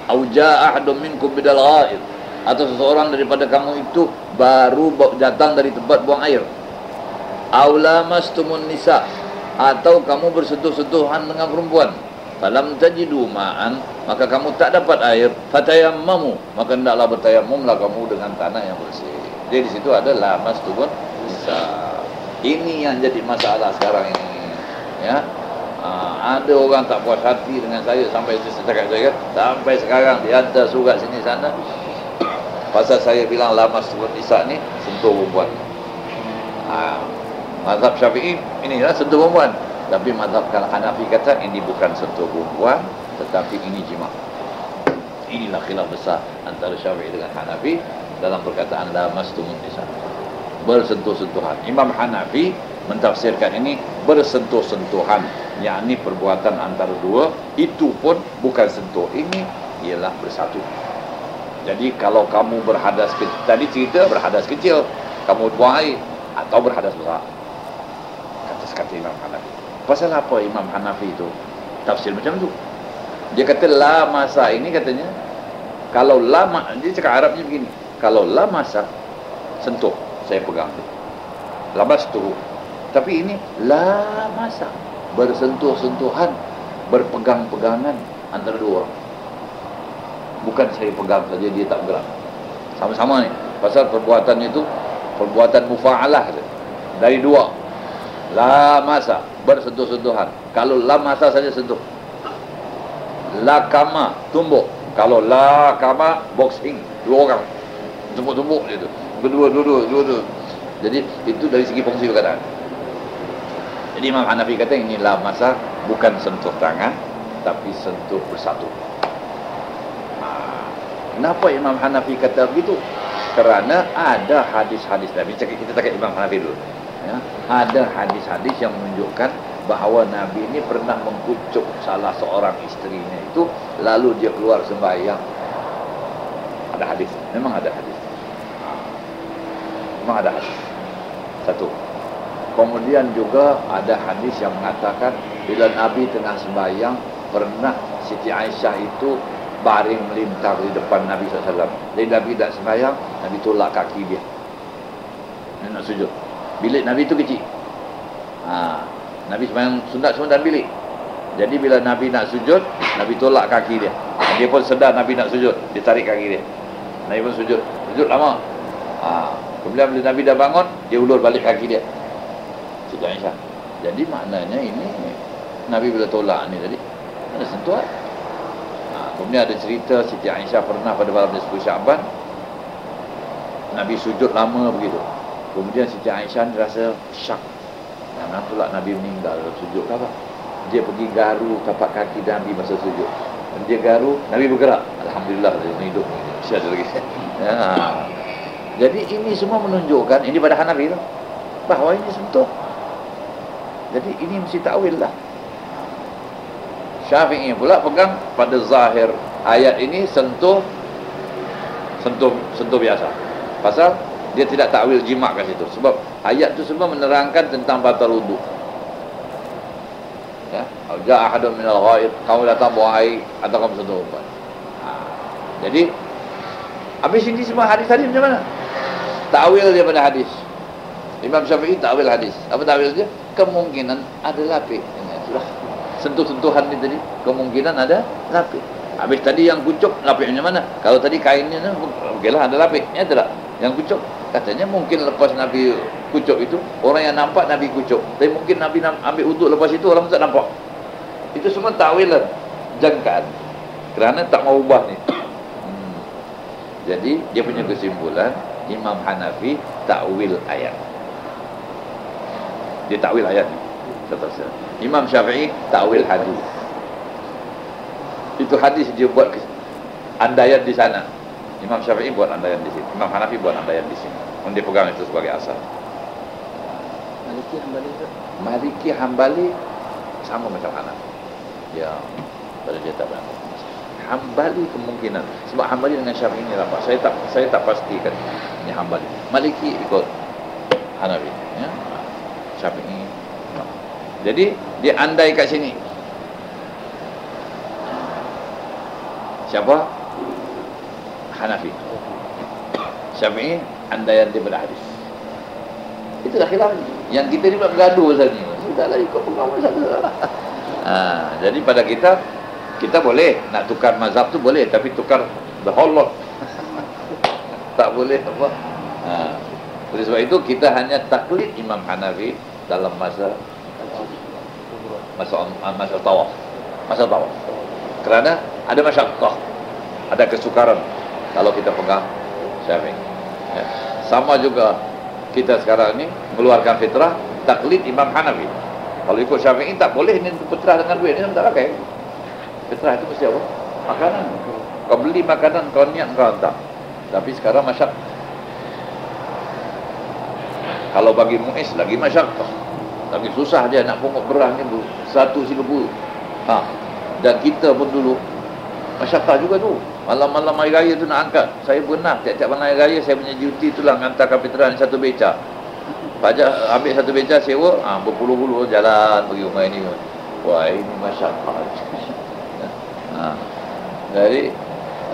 aw jaa ahadun minkum minal ghaiti, atau seseorang daripada kamu itu baru datang dari tempat buang air, aula mastumun nisa, atau kamu bersentuh-sentuhan dengan perempuan, falam tajidu ma'an, maka kamu tak dapat air, fatayammamu, maka hendaklah bertayamumlah kamu dengan tanah yang bersih. Jadi di situ ada la mastumun nisa. Ini yang jadi masalah sekarang ini, ya. Ada orang tak puas hati dengan saya sampai setakat saya, sampai sekarang dia ada surat sini sana pasal saya bilang la mastumun nisa ni sentuh perempuan. Mazhab Syafi'i inilah sentuh perempuan, tapi mazhab Hanafi kata ini bukan sentuh perempuan, tetapi ini jima'. Inilah khilaf besar antara Syafi'i dengan Hanafi dalam perkataan la mastumun nisa, bersentuh-sentuhan. Imam Hanafi mentafsirkan ini bersentuh-sentuhan, yakni perbuatan antara dua, itu pun bukan sentuh, ini ialah bersatu. Jadi kalau kamu berhadas kecil, tadi cerita berhadas kecil, kamu buang air, atau berhadas besar, kata Imam Hanafi. Pasal apa Imam Hanafi itu tafsir macam tu? Dia kata la masa ini, katanya kalau lama, dia cakap Arabnya begini, kalau la masa sentuh, saya pegang tu, lamas tu. Tapi ini la masa, bersentuh-sentuhan, berpegang-pegangan antara dua orang. Bukan saya pegang saja dia tak bergerak, sama-sama ni. Pasal perbuatan itu perbuatan mufa'alah dari dua. La masa, bersentuh-sentuhan. Kalau la masa saja sentuh. La kama, tumbuk. Kalau la kama, boxing, dua orang tumbuk-tumbuk dia tu. Dua-dua. Jadi itu dari segi fungsi perkataan. Jadi Imam Hanafi kata ini la masa bukan sentuh tangan, tapi sentuh bersatu. Kenapa Imam Hanafi kata begitu? Kerana ada hadis-hadis Nabi. Kita cakap Imam Hanafi dulu, ya. Ada hadis-hadis yang menunjukkan bahawa Nabi ini pernah mengkucuk salah seorang isterinya itu, lalu dia keluar sembahyang. Ada hadis, memang ada hadis. Memang ada hadis. Satu. Kemudian juga ada hadis yang mengatakan bila Nabi tengah sembahyang, pernah Siti Aisyah itu baring melintang di depan Nabi SAW. Jadi Nabi tak sembahyang, Nabi tolak kaki dia, nak sujud. Bilik Nabi itu kecil. Nabi sembahyang sunat semua dalam bilik. Jadi bila Nabi nak sujud, Nabi tolak kaki dia. Dia pun sedar Nabi nak sujud, dia tarik kaki dia. Nabi pun sujud lama. Kemudian bila Nabi dah bangun, dia ulur balik kaki dia. Siti Aisyah. Jadi maknanya ini Nabi bila tolak ni tadi, Ada sentuhan. Kemudian ada cerita Siti Aisyah pernah pada malam 10 Syaban Nabi sujud lama begitu. Kemudian Siti Aisyah rasa syak. Mana pula Nabi meninggal dalam sujud ke apa? Dia pergi garu tapak kaki Nabi masa sujud. Dan dia garu, Nabi bergerak. Alhamdulillah dia hidup. Masih ada lagi. Ya. Jadi ini semua menunjukkan, ini pada Hanafi tu, bahawa ini sentuh. Jadi ini mesti takwil lah. Syafi'i pula pegang pada zahir ayat ini sentuh biasa. Pasal dia tidak takwil jima' kat situ. Sebab ayat tu semua menerangkan tentang batal wudu. Ya, ja'a ahadun minal ghaid, kamu datang buang air atau kamu sentuh perempuan. Jadi habis ini semua hadis-hadis macam mana? Takwil dia pada hadis. Imam Syafi'i takwil hadis. Apa takwil dia? Kemungkinan ada lapik. Sudah sentuh-sentuhan ni tadi, kemungkinan ada lapik. Habis tadi yang kucuk, lapik macam mana? Kalau tadi kainnya okeylah ada lapik. Ya tak? Yang kucuk katanya mungkin lepas Nabi kucuk itu, orang yang nampak Nabi kucuk. Tapi mungkin Nabi ambil wuduk lepas itu, orang tak nampak. Itu semua takwilan, jangkaan. Kerana tak mau ubah ni. Jadi dia punya kesimpulan, Imam Hanafi takwil ayat. Dia takwil ayat ni. Imam Syafi'i takwil hadis. Itu hadis dia buat andaian di sana. Imam Syafi'i buat andaian di sini. Imam Hanafi buat andaian di sini. Dia pegang itu sebagai asal. Maliki Hambali sama macam Hanafi. Ya, pada dia tak berapa. Hambali kemungkinan. Sebab Hambali dengan Syafi'i ini rapat. Saya tak pastikan ini Hambali. Maliki ikut Hanafi. Ya. Syafi'i. Jadi dia andai kat sini. Siapa? Hanafi. Syafi'i andaian daripada hadis. Itulah khilaf. Yang kita ni pula bergaduh pasal ni. Sudahlah ikut pengawal satu lah. Jadi pada kita boleh nak tukar mazhab tu boleh, tapi tukar the whole lot. Tak boleh apa. Oleh sebab itu kita hanya taklid Imam Hanafi dalam masa tawaf. Masa tawaf. Kerana ada masyaqqah, ada kesukaran kalau kita pegang Syafi'i. Ya. Sama juga kita sekarang ni mengeluarkan fitrah taklid Imam Hanafi. Kalau ikut Syafi'i tak boleh ni fitrah dengan duit ni tak pakai. Fitrah itu mesti apa? Makanan. Kau beli makanan, kau niat kau hantar. Tapi sekarang masyaqqah. Kalau bagi Muiz lagi masyaqqah. Lagi susah dia nak pungut beras ni 1.30. Dan kita pun dulu masyaqqah juga tu. Malam-malam hari raya tu nak angkat. Saya pernah tiap-tiap malam hari raya saya punya duty itulah hantar kapitran satu beca. Pajak ambil satu beca sewa, berpuluh-puluh jalan pergi rumah ini. Wah, ini masyaqqah. Dari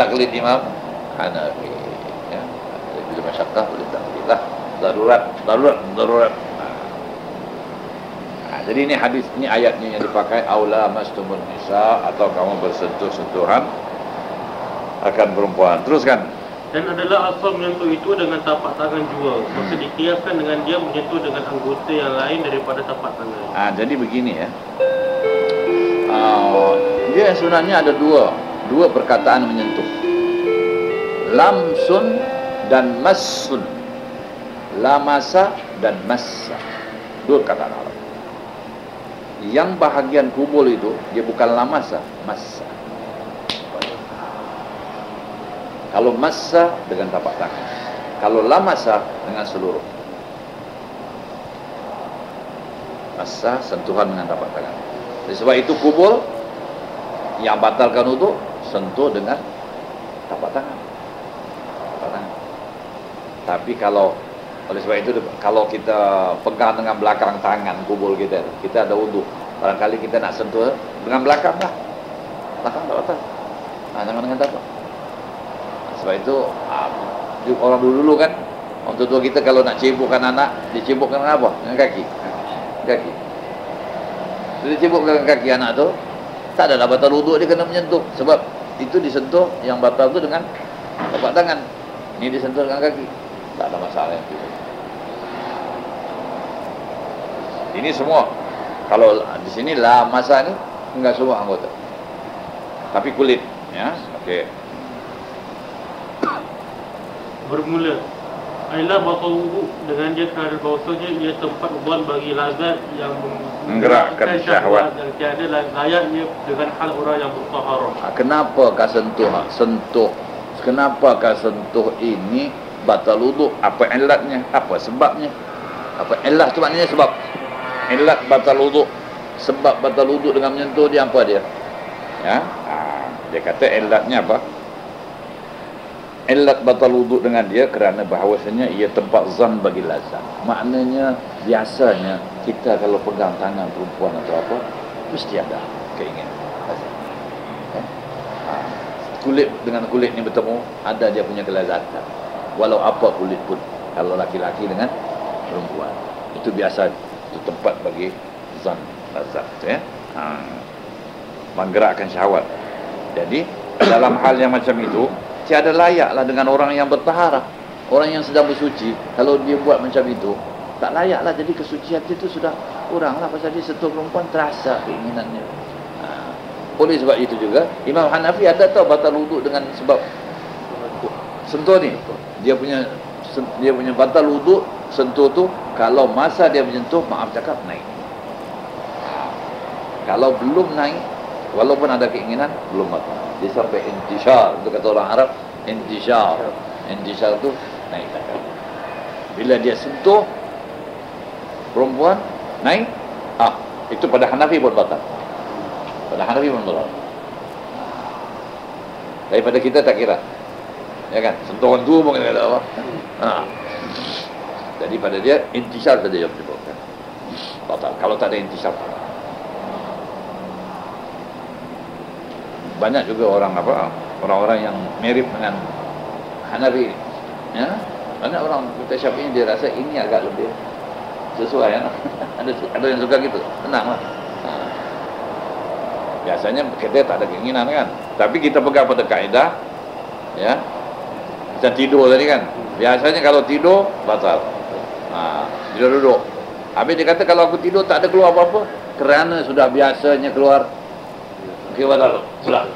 taklid Imam Hanafi. Ya. Bila masyaqqah boleh taklid lah. Darurat. Jadi ini hadis, ini ayatnya yang dipakai aula mastumun nisa, atau kamu bersentuh-sentuhan akan perempuan. Teruskan. Dan adalah asal menyentuh itu dengan tapak tangan juga. Maka dikiaskan dengan dia menyentuh dengan anggota yang lain daripada tapak tangan. Jadi begini ya. Dia sebenarnya ada dua perkataan menyentuh. Lamsun dan massun. Lamasa dan massa. Dua perkataan Arab. Yang bahagian kubul itu dia bukan lamasa, massa. Kalau massa dengan tapak tangan, kalau lamasa dengan seluruh. Massa sentuhan dengan tapak tangan. Oleh sebab itu kubul yang batalkan wudu sentuh dengan tapak tangan. Tapak tangan. Tapi kalau oleh sebab itu kalau kita pegang dengan belakang tangan kubul kita ada wudu. Barangkali kita nak sentuh dengan belakang lah. Belakang tak batal. Jangan dengan tapak. Sebab itu orang dulu kan, orang tua kita kalau nak cebokkan anak, dicebokkan dengan apa? Dengan kaki. Kaki. Bila dicebokkan dengan kaki anak tu, tak adalah batal wudu, dia kena menyentuh. Sebab itu disentuh, yang batal tu dengan tapak tangan. Ini disentuh dengan kaki. Tak ada masalah yang itu. Ini semua. Kalau di sini lah masa ni enggak semua anggota. tapi kulit, ya. Okey. Bermula adalah batal wudu dengan dia kerana bahawasanya ia tempat buat bagi lazat yang Menggerakkan syahwat. dan tiada layaknya dengan hal orang yang bertaharah. Kenapa kau sentuh? Kenapa kau sentuh ini batal wudu? Apa ilatnya? Apa sebabnya? Apa ilat tu maknanya sebab. Ilat batal wudu. Sebab batal wudu dengan menyentuh dia apa dia? Ya. Dia kata ilatnya apa? Ilat batal wudu dengan dia kerana bahawasanya ia tempat zan bagi lazat. Maknanya biasanya kita kalau pegang tangan perempuan atau apa, mesti ada keinginan. Kulit dengan kulit ni bertemu, ada dia punya kelazatan. Walau apa kulit pun, kalau laki-laki dengan perempuan. Itu biasa, itu tempat bagi zan lazat, ya. Menggerakkan syahwat. Jadi dalam hal yang macam itu, tiada layaklah dengan orang yang bertaharah. Orang yang sedang bersuci, kalau dia buat macam itu, tak layaklah. Jadi kesucian itu sudah kuranglah, pasal dia sentuh perempuan terasa keinginannya. Oleh sebab itu juga Imam Hanafi ada tahu batal wudu dengan sebab sentuh ni. Dia punya batal wudu sentuh tu kalau masa dia menyentuh, maaf cakap, naik. Kalau belum naik, walaupun ada keinginan, belum batal. Dia sampai intishar, itu kata orang Arab, intishar tu naik takkan. Bila dia sentuh perempuan naik, itu pada Hanafi pun batal. Pada Hanafi pun batal. Daripada kita tak kira, ya kan, sentuhan tu mungkin ada apa. Jadi pada dia intishar saja yang menyebabkan batal. Kalau tak ada intishar, banyak juga orang-orang yang mirip dengan Hanafi, ya. Banyak orang kita Syafi'i dia rasa ini agak lebih sesuai, ya. ada yang suka gitu, tenanglah. Biasanya kita tak ada keinginan kan, tapi kita pegang pada kaedah, ya. Macam tidur tadi kan, biasanya kalau tidur batal. Tidur duduk. Habis dia kata kalau aku tidur tak ada keluar apa-apa, kerana sudah biasanya keluar, okey batal. Sudah.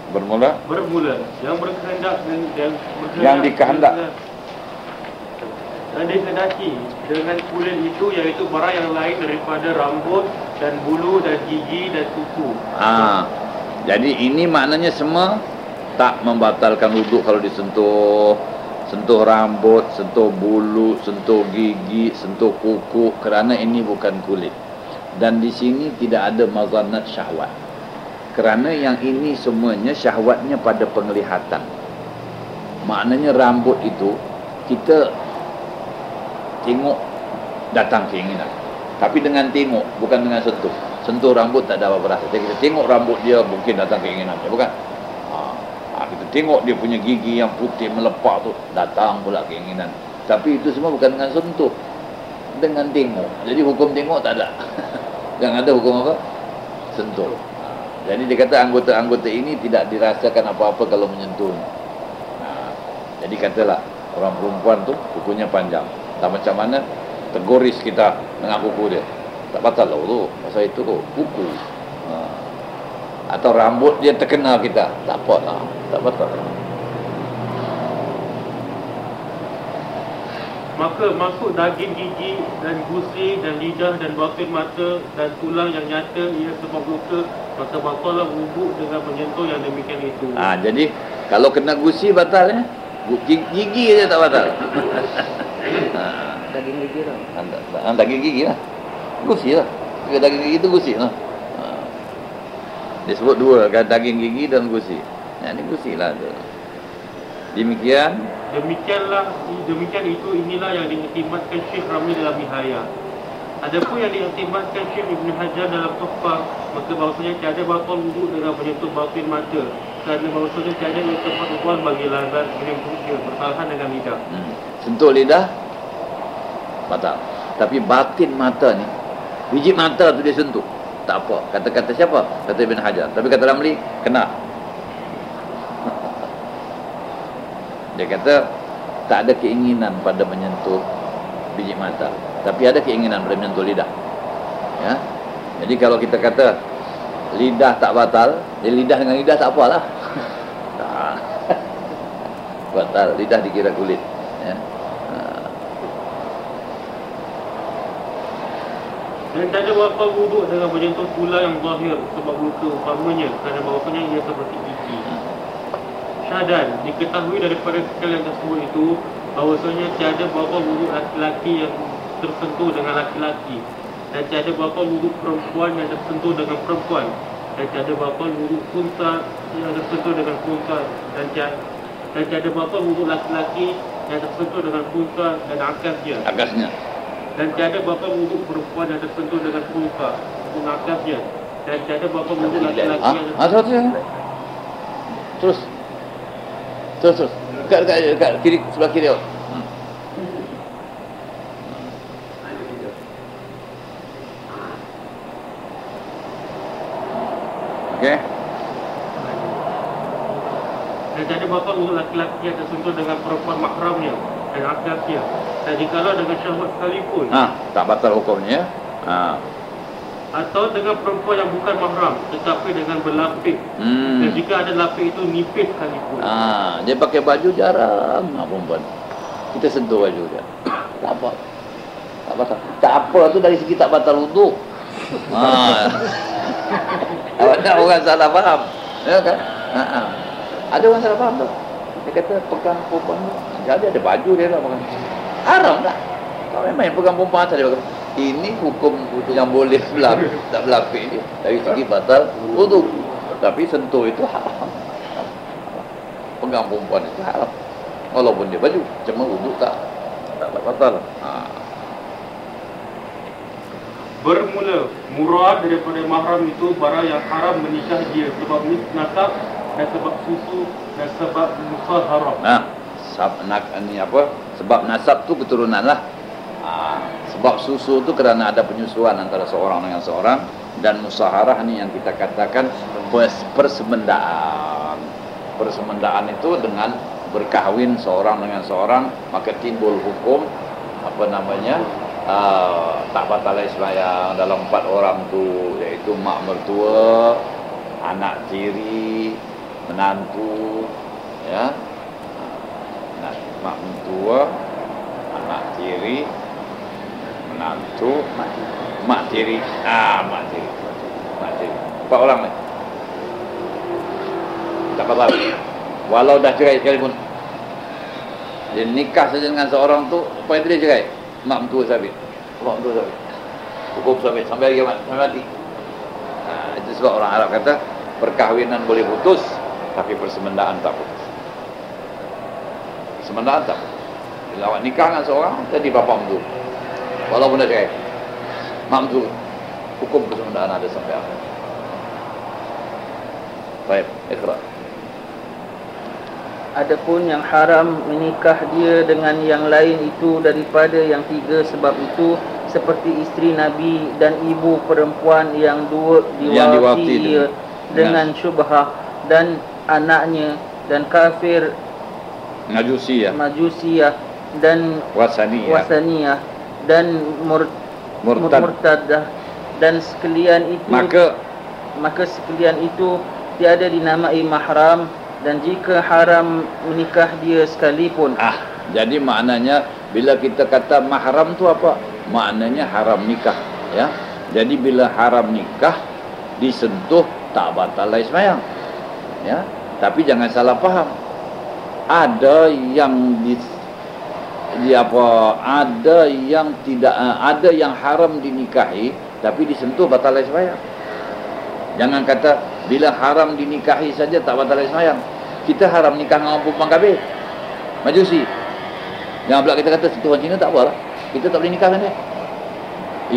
Bermula yang berkehendak yang dikehendak dan dikehendaki dengan kulit itu, iaitu barang yang lain daripada rambut dan bulu dan gigi dan kuku. Jadi ini maknanya semua tak membatalkan wuduk kalau disentuh. Sentuh rambut, sentuh bulu, sentuh gigi, sentuh kuku, kerana ini bukan kulit. Dan di sini tidak ada mazannat syahwat. Kerana yang ini semuanya syahwatnya pada penglihatan. Maknanya rambut itu kita tengok datang keinginan. Tapi dengan tengok, bukan dengan sentuh. Sentuh rambut tak ada apa-apa rasa. Jadi kita tengok rambut dia, mungkin datang keinginan, bukan? Kita tengok dia punya gigi yang putih melepak tu, datang pula keinginan. Tapi itu semua bukan dengan sentuh, dengan tengok. Jadi hukum tengok tak ada. Yang ada hukum apa? Sentuh. Jadi dia kata anggota-anggota ini tidak dirasakan apa-apa kalau menyentuh. Jadi katalah orang perempuan tu kukunya panjang, tak macam mana tergoris kita dengan kuku dia, tak batal lah tu. Pasal itu kuku. Atau rambut dia terkena kita, tak apa lah, tak batal. Maka masuk daging gigi dan gusi dan lidah dan batin mata dan tulang yang nyata ia sebab luka, maka batallah wuduk dengan menyentuh yang demikian itu. Jadi kalau kena gusi batal, ya. Gigi je tak batal. Daging gigi lah. Daging gigi lah, gusi lah. Daging gigi tu gusi lah. Dia sebut dua kan, daging gigi dan gusi. Ini gusi lah tu. Demikian itu inilah yang diiktimadkan Syekh Ramli dalam Nihayah. Adapun yang diiktimadkan Syekh Ibn Hajar dalam Tuhfah, maka bahawasanya tiada batal wuduk dengan menyentuh batin mata, kerana bahawasanya tiada yang tempat ubuan bagi lazat menyentuhnya bersalahan dengan lidah. Sentuh lidah batal. Tapi batin mata ni, biji mata tu dia sentuh, tak apa. Kata-kata siapa? Kata Ibn Hajar. Tapi kata Ramli, kena. Dia kata tak ada keinginan pada menyentuh biji mata, tapi ada keinginan pada menyentuh lidah. Ya. Jadi kalau kita kata lidah tak batal, lidah dengan lidah tak apalah. Batal, lidah dikira kulit, ya. Dan tak ada batal wuduk dengan menyentuh tulang yang zahir sebab luka umpamanya, kerana bahawasanya ia seperti gigi. Syahadan, diketahui daripada sekalian tersebut itu bahawasanya tiada batal wuduk laki-laki yang tersentuh dengan laki-laki, dan tiada batal wuduk perempuan yang tersentuh dengan perempuan, dan tiada batal wuduk unta yang tersentuh dengan unta, dan tiada batal wuduk laki-laki yang tersentuh dengan unta dan akasnya. Akasnya. Dan tiada batal wuduk perempuan yang tersentuh dengan unta dan akasnya. Dan tiada batal wuduk laki-laki yang Terus. Dekat kiri, sebelah kiri awak. Okey. Dan tiada batal wuduk laki-laki yang tersentuh dengan perempuan mahramnya dan akasnya. Dan jikalau dengan syahwat sekalipun, Tak batal hukumnya. atau dengan perempuan yang bukan mahram tetapi dengan berlapik, dan jika ada lapik itu nipis sekalipun. Dia pakai baju jarang perempuan. Kita sentuh baju dia. Tak apa. Tak batal. Tak apa tu dari segi tak batal wuduk. Ada orang salah faham. Ya kan? Ada orang salah faham tu. Dia kata pegang perempuan tu. Jadi ada baju dia lah pakai. Haram tak? Kalau memang pegang perempuan asal dia pakai. Ini hukum yang boleh tak berlapik ni dari segi batal wuduk. Tapi sentuh itu haram. Pegang perempuan itu haram. Walaupun dia baju, cuma wuduk tak batal. Bermula, murad daripada mahram itu barang yang haram menikah dia sebab nasab dan sebab susu dan sebab musaharah. Sebab nasab tu keturunan lah. Sebab susu tu kerana ada penyusuan antara seorang dengan seorang, dan musaharah ni yang kita katakan persemendaan. Persemendaan itu dengan berkahwin seorang dengan seorang, maka timbul hukum tak batal sembahyang dalam 4 orang tu, iaitu mak mertua, anak tiri, menantu, ya. Mak mertua, anak tiri, menantu, mak tiri. Mak tiri. 4 orang ni. Tak batal. Walau dah cerai sekalipun. Dia nikah saja dengan seorang tu, apa yang dia cerai? Mak mentua sabit. Hukum sabit sampai hari kiamat, sampai mati. Itu sebab orang Arab kata perkahwinan boleh putus, tapi persemendaan tak putus. Persemendaan tak putus. Bila awak nikah dengan seorang, jadi bapa mentua, walaupun dah cerai, mak mentua, hukum persemendaan ada sampai akhir. Baik, ikhlas. Adapun yang haram menikah dia dengan yang lain itu daripada yang 3 sebab itu, seperti isteri Nabi dan ibu perempuan yang diwakti dia dengan syubhah, dan anaknya, dan kafir Majusiyah dan Wasaniyah dan Murtadah, dan sekalian itu maka sekalian itu tiada dinamai mahram, dan jika haram menikah dia sekalipun. Jadi maknanya bila kita kata mahram tu apa? Maknanya haram nikah, ya. Jadi bila haram nikah disentuh tak batal sembahyang, ya. Tapi jangan salah faham. Ada yang ada yang haram dinikahi tapi disentuh batal sembahyang. Jangan kata bila haram dinikahi saja tak batal sembahyang. Kita haram nikah dengan orang perempuan kafir, Majusi. Jangan pula kita kata sentuhan Cina tak apalah, kita tak boleh nikah dengan dia.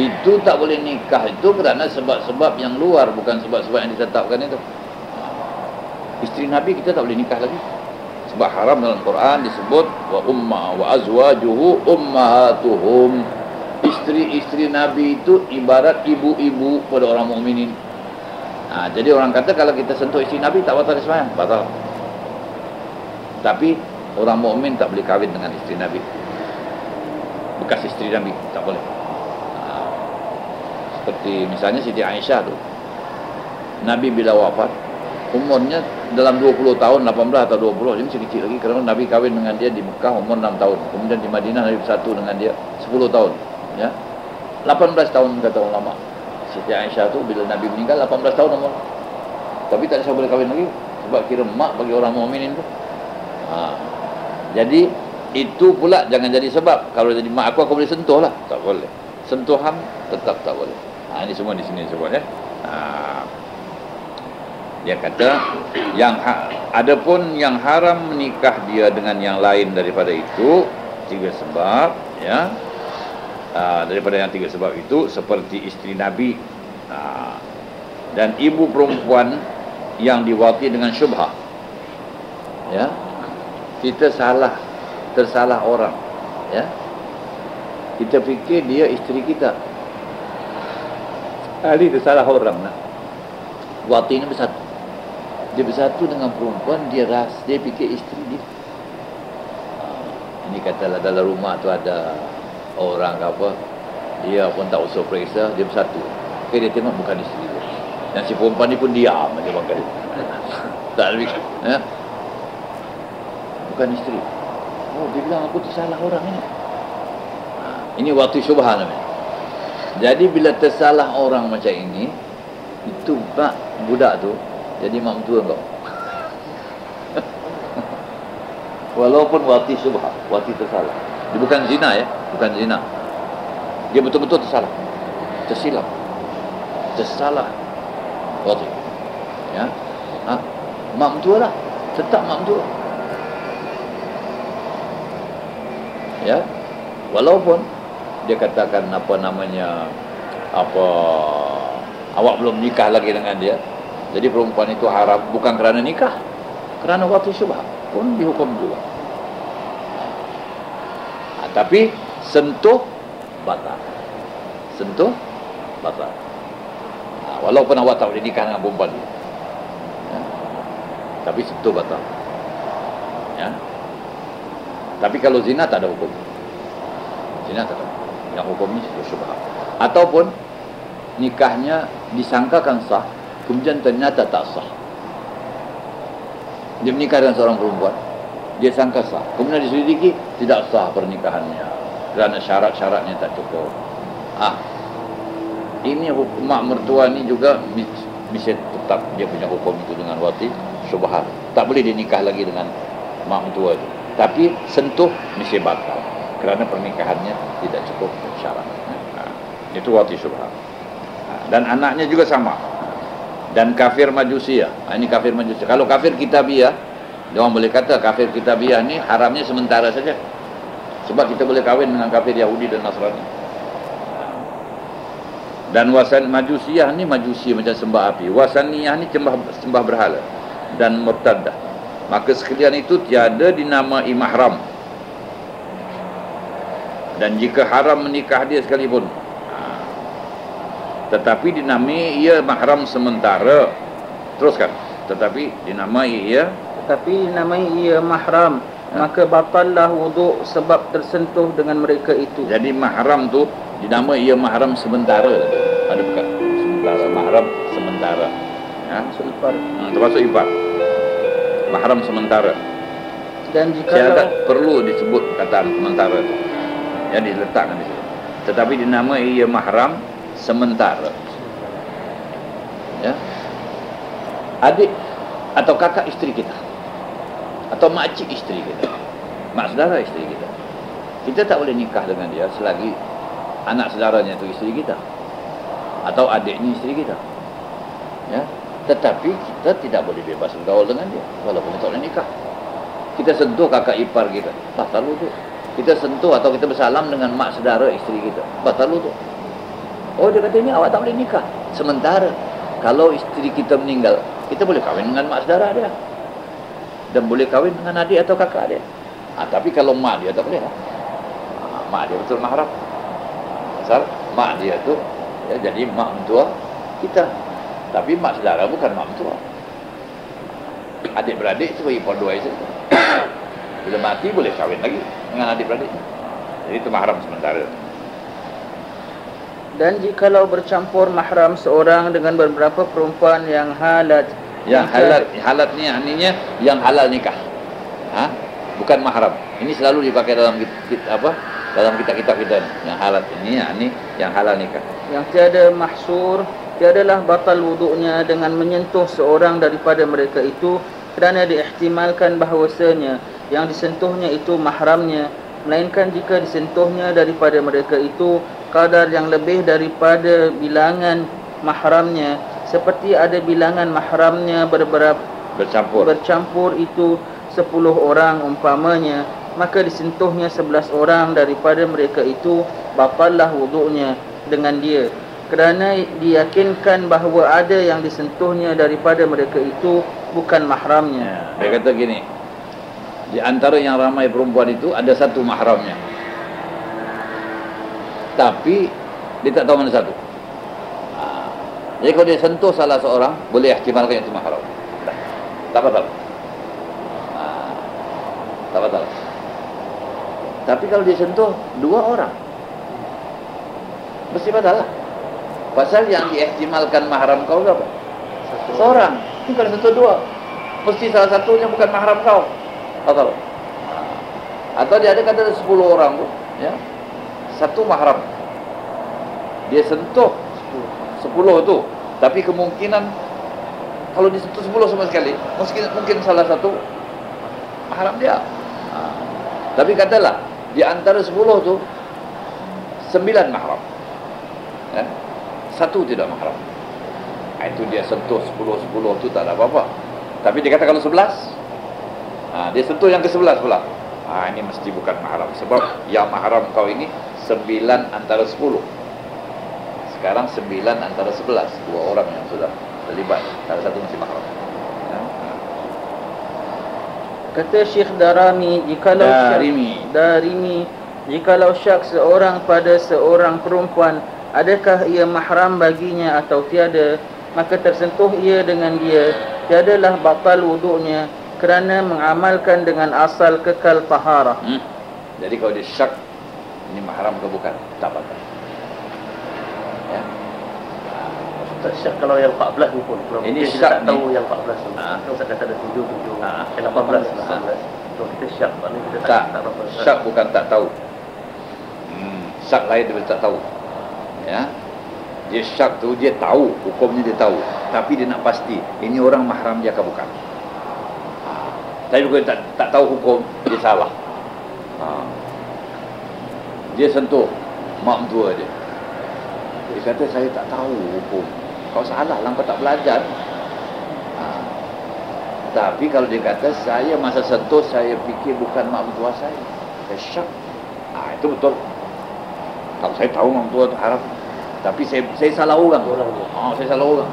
Itu tak boleh nikah itu kerana sebab-sebab yang luar, bukan sebab-sebab yang ditetapkan itu. Isteri Nabi kita tak boleh nikah lagi. Sebab haram dalam Quran disebut wa azwajuhu ummahatuhum. Isteri-isteri Nabi itu ibarat ibu-ibu pada orang mukminin. Jadi orang kata kalau kita sentuh isteri Nabi tak batal sembahyang, batal. Tapi orang mukmin tak boleh kahwin dengan isteri Nabi, bekas isteri Nabi tak boleh. Seperti misalnya Siti Aisyah tu, Nabi bila wafat umurnya dalam 20 tahun, 18 atau 20, dia masih kecil lagi, kerana Nabi kahwin dengan dia di Mekah umur 6 tahun. Kemudian di Madinah Nabi bersatu dengan dia 10 tahun, ya. 18 tahun kata ulama. Siti Aisyah tu bila Nabi meninggal 18 tahun umur. Tapi tak bisa boleh kahwin lagi sebab kira mak bagi orang mukminin tu. Jadi itu pula jangan jadi sebab. Kalau jadi mak aku boleh sentuh lah, tak boleh. Sentuhan tetap tak boleh. Ini semua di sini sebut, ya. Dia kata adapun yang haram menikah dia dengan yang lain daripada itu 3 sebab, ya. Daripada yang 3 sebab itu seperti isteri Nabi dan ibu perempuan yang diwati dengan syubhah, ya. Kita tersalah orang, ya. Kita fikir dia isteri kita, Ali tersalah orang lah. Wati ini bersatu, dia bersatu dengan perempuan, dia fikir isteri dia. Ini katalah dalam rumah tu ada orang ke apa, dia pun tak usah periksa, dia bersatu. Dia tengok bukan isteri dia. Dan si perempuan ni pun diam aja makan. Tak lebih, ya. Bukan isteri. Oh, dia bilang aku tersalah orang ini. Ini waktu syubhah namanya. Jadi bila tersalah orang macam ini, itu mak budak tu jadi mak mentua kau. Walaupun waktu syubhah, waktu tersalah. Dia bukan zina, ya, bukan zina. Dia betul-betul tersalah, tersilap, tersalah. Waktu, ya, mak mentua lah, tetap mak mentua, ya. Walaupun dia katakan apa namanya, awak belum nikah lagi dengan dia, jadi perempuan itu haram bukan kerana nikah, kerana waktu syubhah pun dihukum juga. Tapi sentuh batal, sentuh batal. Walaupun awak tak boleh nikah dengan perempuan dia, ya. Tapi sentuh batal, ya. Tapi kalau zina tak ada hukum. Zina tak ada. Yang hukumnya syubhah. Ataupun nikahnya disangkakan sah, kemudian ternyata tak sah. Dia menikah dengan seorang perempuan, dia sangka sah, kemudian diselidiki tidak sah pernikahannya kerana syarat-syaratnya tak cukup. Ini hukum mak mertua ni juga bisa tetap dia punya hukum itu dengan wati syubhat. Tak boleh dia nikah lagi dengan mak mertua itu. Tapi sentuh mesti batal kerana pernikahannya tidak cukup syarat. Itu wati syubhat. Dan anaknya juga sama. Dan kafir Majusi, ya. Ini kafir Majusi. Kalau kafir Kitabiah, dia orang boleh kata kafir Kitabiah ni haramnya sementara saja. Sebab kita boleh kahwin dengan kafir Yahudi dan Nasrani. Dan wasan Majusiyah ni majusi macam sembah api. Wasaniyah ni sembah berhala dan murtadah. Maka sekalian itu tiada dinamai mahram. Dan jika haram menikah dia sekalipun, tetapi dinamai ia mahram sementara. Teruskan. Tetapi dinamai ia mahram, maka batallah wuduk sebab tersentuh dengan mereka itu. Jadi mahram tu dinamai ia mahram sementara. Ada bukan? Sementara, mahram sementara. Ya, termasuk ipar. Mahram sementara. Dan jika syahadat perlu disebut kataan sementara tu. Ya, diletakkan di situ. Tetapi dinamai ia mahram sementara. Ya. Adik atau kakak isteri kita, atau makcik isteri kita, mak saudara isteri kita, kita tak boleh nikah dengan dia selagi anak saudaranya itu isteri kita atau adiknya isteri kita, ya. Tetapi kita tidak boleh bebas bergaul dengan dia walaupun kita tak boleh nikah. Kita sentuh kakak ipar kita, batal wuduk. Kita sentuh atau kita bersalam dengan mak saudara isteri kita, batal wuduk. Oh, dia kata ini awak tak boleh nikah sementara. Kalau isteri kita meninggal, kita boleh kahwin dengan mak saudara dia dan boleh kahwin dengan adik atau kakak dia. Tapi kalau mak dia tak boleh lah. Mak dia betul mahram. Asal mak dia tu, ya, jadi mak mentua kita. Tapi mak saudara bukan mak mentua. Adik-beradik tu bagi dua saja. Bila mati boleh kahwin lagi dengan adik-beradik. Jadi itu mahram sementara. Dan jikalau bercampur mahram seorang dengan beberapa perempuan yang halat. Halat ni artinya yang halal nikah. Bukan mahram. Ini selalu dipakai dalam dalam kitab-kitab kita ni. Yang halat ini yang halal nikah. Yang tiada mahsur, tiadalah batal wuduknya dengan menyentuh seorang daripada mereka itu, kerana diihtimalkan bahawasanya yang disentuhnya itu mahramnya, melainkan jika disentuhnya daripada mereka itu kadar yang lebih daripada bilangan mahramnya, seperti ada bilangan mahramnya bercampur itu 10 orang umpamanya, maka disentuhnya 11 orang daripada mereka itu, batallah wuduknya dengan dia, kerana diyakinkan bahawa ada yang disentuhnya daripada mereka itu bukan mahramnya. Dia kata gini, di antara yang ramai perempuan itu ada satu mahramnya, tapi dia tak tahu mana satu. Jadi kalau dia sentuh salah seorang, boleh ihtimalkan itu mahram. Tak batal. Tak batal. Tapi kalau dia sentuh 2 orang, mesti batal lah. Pasal yang diihtimalkan mahram kau berapa? Seorang. Ini kalau sentuh 2, mesti salah satunya bukan mahram kau. Batal. Atau dia ada kata 10 orang tu, ya, satu mahram, dia sentuh 10 tu, tapi kemungkinan kalau disentuh 10 sama sekali, mungkin salah satu mahram dia. Tapi katalah di antara 10 tu 9 mahram, ya, satu tidak mahram. Itu dia sentuh 10 tu tak ada apa-apa. Tapi dia kata kalau 11, dia sentuh yang ke-11 pula, ini mesti bukan mahram. Sebab yang mahram kau ini 9 antara 10. Sekarang 9 antara 11, 2 orang yang sudah terlibat, salah satu masih mahram. Kata Syekh Darimi, jikalau syak seorang pada seorang perempuan, adakah ia mahram baginya atau tiada, maka tersentuh ia dengan dia, tiadalah batal wuduknya, kerana mengamalkan dengan asal kekal taharah. Jadi kalau dia syak ini mahram atau bukan, tak batal. Ya. Tak syak kalau yang 14 ni pun. Kalau ini kita syak tak tahu ni, yang 14 tu. Kalau saya kata ada 7, 18, 19. Kalau kita syak, maknanya kita tak tahu. Syak bukan tak tahu. Syak lain daripada tak tahu. Ya. Dia syak tu dia tahu, hukumnya dia tahu, tapi dia nak pasti ini orang mahram dia ke bukan. Tapi kalau dia tak tahu hukum, dia salah. Dia sentuh mak mentua dia. Dia kata saya tak tahu hukum. Kau salah lah, kau tak belajar. Tapi kalau dia kata saya masa sentuh saya fikir bukan mak mentua saya syak, itu betul. Kalau saya tahu mak mentua itu haram, tapi saya salah orang. Saya salah orang.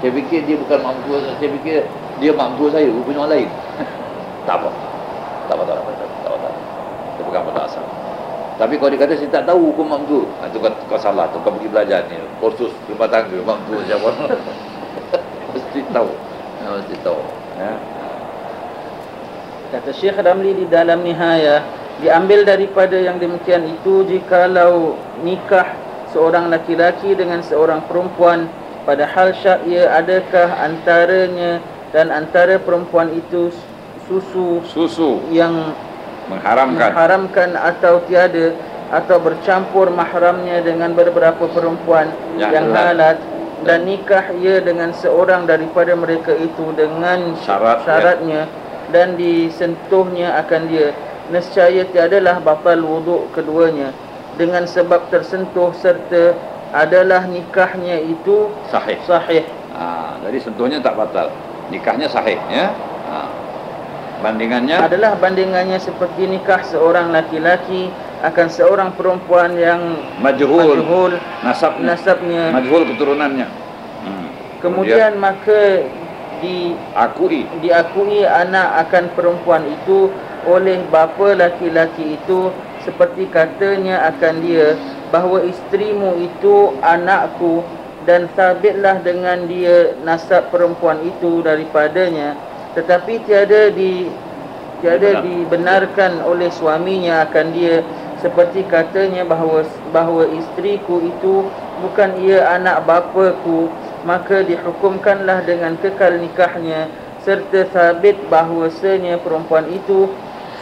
Saya fikir dia bukan mak mentua, saya fikir dia mak mentua saya, rupanya orang lain. Tak apa. Tak apa. Itu bukan pada asal. Tapi kalau dia kata saya tak tahu hukum mak mentua, itu kau salah, tu kau pergi belajar ni kursus rumah tangga mak mentua siapa. Mesti tahu. Mesti tahu. Ya. Kata Syekh Ramli di dalam Nihayah, diambil daripada yang demikian itu, jikalau nikah seorang laki-laki dengan seorang perempuan, padahal syak ia adakah antaranya dan antara perempuan itu susu yang mengharamkan atau tiada, atau bercampur mahramnya dengan beberapa perempuan yang halat, dan nikah ia dengan seorang daripada mereka itu dengan syaratnya dan disentuhnya akan dia, nescaya tiadalah batal wuduk keduanya dengan sebab tersentuh, serta adalah nikahnya itu sahih. Jadi sentuhnya tak batal, nikahnya sahih, ya. Bandingannya seperti nikah seorang laki-laki akan seorang perempuan yang majhul nasabnya, majhul keturunannya. Kemudian maka diakui anak akan perempuan itu oleh bapa laki-laki itu, seperti katanya akan dia bahawa isterimu itu anakku, dan sabitlah dengan dia nasab perempuan itu daripadanya, tetapi tiada dibenarkan oleh suaminya akan dia, seperti katanya bahawa isteriku itu bukan ia anak bapaku, maka dihukumkanlah dengan kekal nikahnya, serta sabit bahawasanya perempuan itu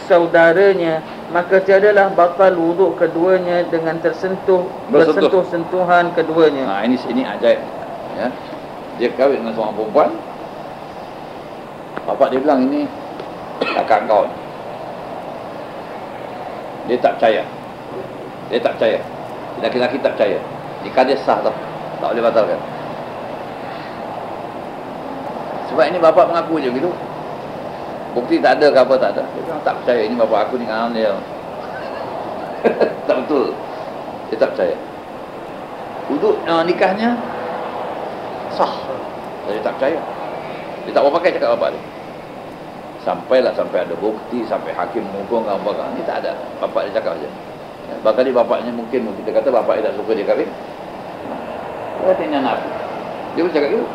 saudaranya, maka tiadalah batal wuduk keduanya dengan bersentuh-sentuhan keduanya. Ini ajaib. Ya. Dia kahwin dengan seorang perempuan. Bapak dia bilang, ini kakak kau. Dia tak percaya. Laki-laki tak percaya. Nikah dia sah tau, tak boleh batalkan. Sebab ini bapak mengaku je gitu. Bukti tak ada ke apa, tak ada. Dia bilang tak percaya, ini bapak aku ni dengan dia. Tak betul. Dia tak percaya. Wuduk nikahnya sah. Dia tak percaya. Dia tak mau pakai cakap bapak dia. Sampai ada bukti, sampai hakim menghukum ke apa. Ini tak ada. Bapak dia cakap saja. Bahkan dia bapaknya mungkin kita kata bapak dia tak suka dia kahwin. Dia kata ini anak aku. Dia pun cakap gitu.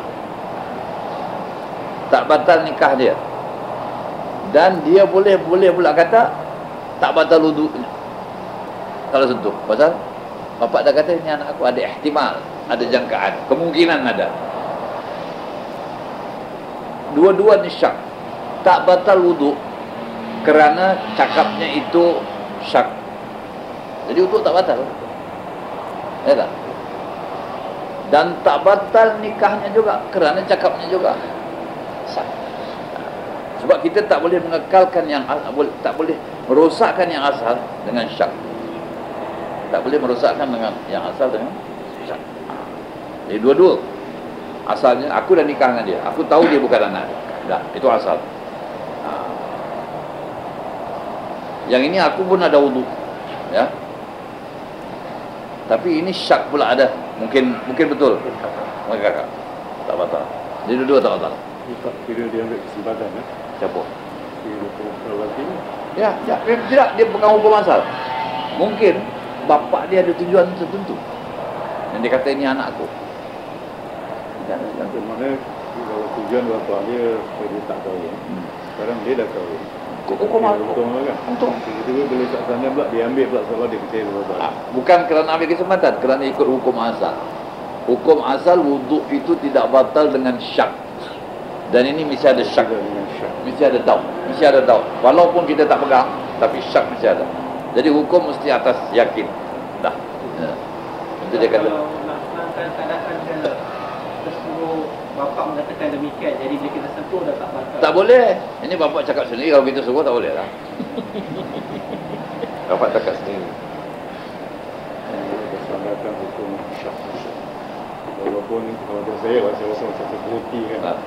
Tak batal nikah dia. Dan dia boleh pula kata tak batal wuduknya kalau sentuh. Pasal bapak dah kata ini anak aku, ada ihtimal, ada jangkaan, kemungkinan ada. Dua-dua ni syak. Tak batal wuduk kerana cakapnya itu syak. Jadi wuduk tak batal. Ya tak? Dan tak batal nikahnya juga kerana cakapnya juga syak. Sebab kita tak boleh mengekalkan yang tak boleh merosakkan yang asal dengan syak. Tak boleh merosakkan dengan yang asal dengan syak. Jadi dua-dua. Asalnya aku dah nikah dengan dia. Aku tahu dia bukan anak. Dah, itu asal. Yang ini aku pun ada wuduk. Ya. Tapi ini syak pula ada. Mungkin betul. Maka kakak tak batal. Jadi dua-dua tak batal. Tak kira dia ambil kesempatan Siapa? Kira lelaki ni. Ya, tidak, dia bukan hukum asal. Mungkin bapak dia ada tujuan tertentu. Dan dia kata ini anak aku. Mana kalau tujuan bapak dia supaya dia tak kahwin. Sekarang dia dah kahwin. Hukum asal. Untung kan? Untung. Tiba-tiba boleh kat sana pula dia ambil pula sebab dia percaya bapak. Bukan kerana ambil kesempatan, kerana ikut hukum asal. Hukum asal wuduk itu tidak batal dengan syak. Dan ini mesti ada syak. Mesti ada doubt. Walaupun kita tak pegang, tapi syak mesti ada. Jadi hukum mesti atas yakin. Dah. Ya. Itu dia kata. Kalau nak senangkan keadaan dia tersuruh bapak mengatakan demikian, jadi bila kita sentuh dah tak batal. Tak boleh. Ini bapak cakap sendiri, kalau kita suruh tak boleh lah. Bapak cakap sendiri. Kesalahan hukum syak. Walaupun kalau saya rasa macam terbukti kan.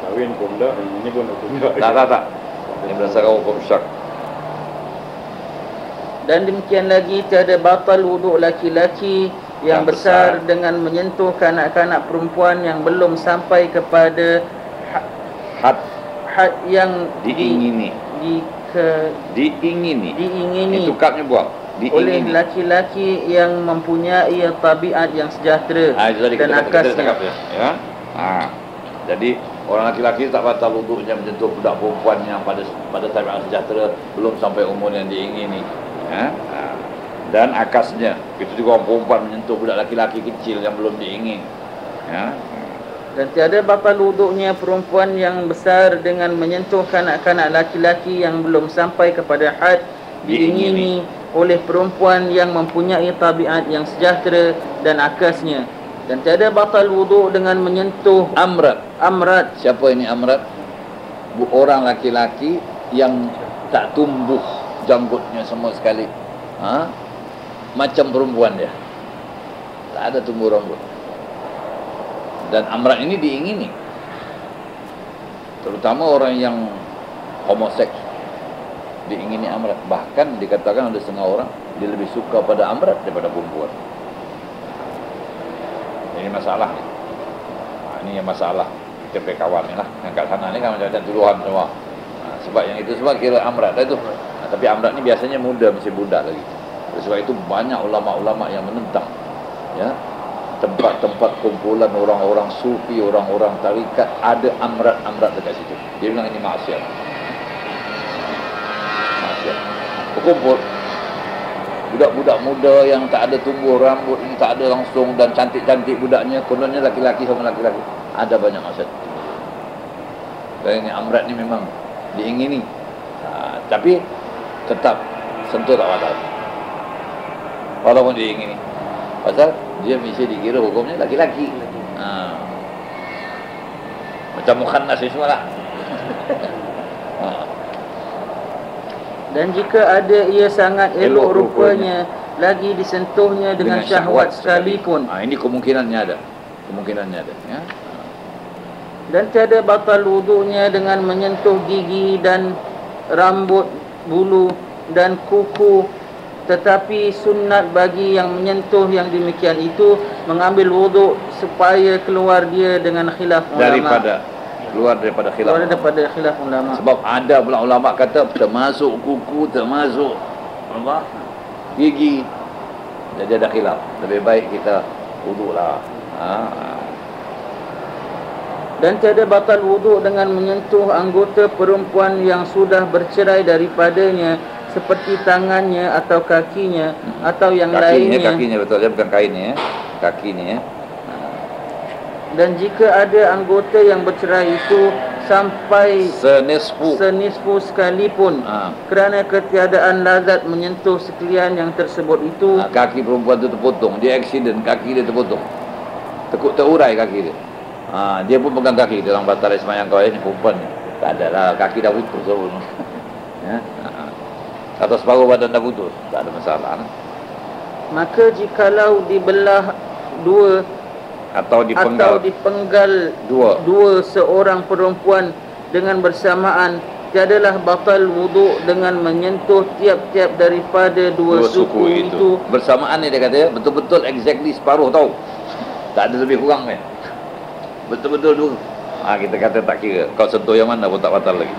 Kahwin pun dah, ini pun hukum dah. Tak. Ini berdasarkan hukum syak. Dan demikian lagi tiada batal wuduk laki-laki yang besar dengan menyentuh kanak-kanak perempuan yang belum sampai kepada had yang diingini. diingini Itu kapnya buang. oleh laki-laki yang mempunyai tabiat yang sejahtera dan akasnya. Ya. Jadi orang laki-laki tak batal wuduknya menyentuh budak perempuan yang pada tabiat sejahtera belum sampai umur yang diingini. Dan akasnya, itu juga orang perempuan menyentuh budak laki-laki kecil yang belum diingin. Dan tiada batal wuduknya perempuan yang besar dengan menyentuh kanak-kanak laki-laki yang belum sampai kepada had diingini oleh perempuan yang mempunyai tabiat yang sejahtera dan akasnya. Dan tiada batal wuduk dengan menyentuh amrat. Siapa ini amrat? Orang laki-laki yang tak tumbuh janggutnya semua sekali. Macam perempuan dia. Tak ada tumbuh rambut. Dan amrat ini diingini. Terutama orang yang homoseks diingini amrat. Bahkan dikatakan ada setengah orang dia lebih suka pada amrat daripada perempuan. Ini masalah ni. Ini yang masalah kita punya kawan ni lah. Yang kat sana ni kan macam-macam tuduhan semua. Sebab yang itu semua kira amrat dah tu. Tapi amrat ni biasanya muda, masih budak lagi. Sebab itu banyak ulama-ulama yang menentang. Ya. Tempat-tempat kumpulan orang-orang sufi, orang-orang tarikat, ada amrat-amrat dekat situ. Dia bilang ini maksiat. Berkumpul Budak-budak muda yang tak ada tumbuh rambut ni, tak ada langsung, dan cantik-cantik budaknya, kononnya laki-laki sama laki-laki. Ada banyak maksud. Dan ini amrat ni memang diingini. Tapi tetap sentuh tak batal. Walaupun diingini. Pasal dia mesti dikira hukumnya laki-laki. Macam mukhannas ni semua lah. Dan jika ada ia sangat elok rupanya, lagi disentuhnya dengan syahwat sekalipun. Ini kemungkinannya ada. Kemungkinannya ada. Ya? Dan tiada batal wuduknya dengan menyentuh gigi dan rambut, bulu dan kuku. Tetapi sunat bagi yang menyentuh yang demikian itu mengambil wuduk supaya keluar dia dengan khilaf ulama. Keluar daripada khilaf ulama. Sebab ada pula ulama kata termasuk kuku, termasuk gigi. Jadi ada khilaf. Lebih baik kita wuduklah. Dan tiada batal wuduk dengan menyentuh anggota perempuan yang sudah bercerai daripadanya, seperti tangannya atau kakinya atau yang lainnya. Kakinya betul, dia bukan kainnya ya. Kakinya ya. Dan jika ada anggota yang bercerai itu sampai senisfu sekalipun, kerana ketiadaan lazat menyentuh sekalian yang tersebut itu, kaki perempuan itu terpotong, dia accident, kaki dia terpotong, terurai kaki dia. Dia pun pegang kaki, dia orang batal semayang kau ni perempuan ni. Tak ada lah, kaki dah putus ya? Atau separuh badan dah putus, tak ada masalah. Maka jikalau dibelah dua atau dipenggal dua seorang perempuan dengan bersamaan, tiadalah batal wuduk dengan menyentuh tiap-tiap daripada dua suku itu. Bersamaan ni dia kata betul-betul exactly separuh tau. Tak ada lebih kurang kan. Betul-betul dua. Kita kata tak kira. Kau sentuh yang mana pun tak batal lagi.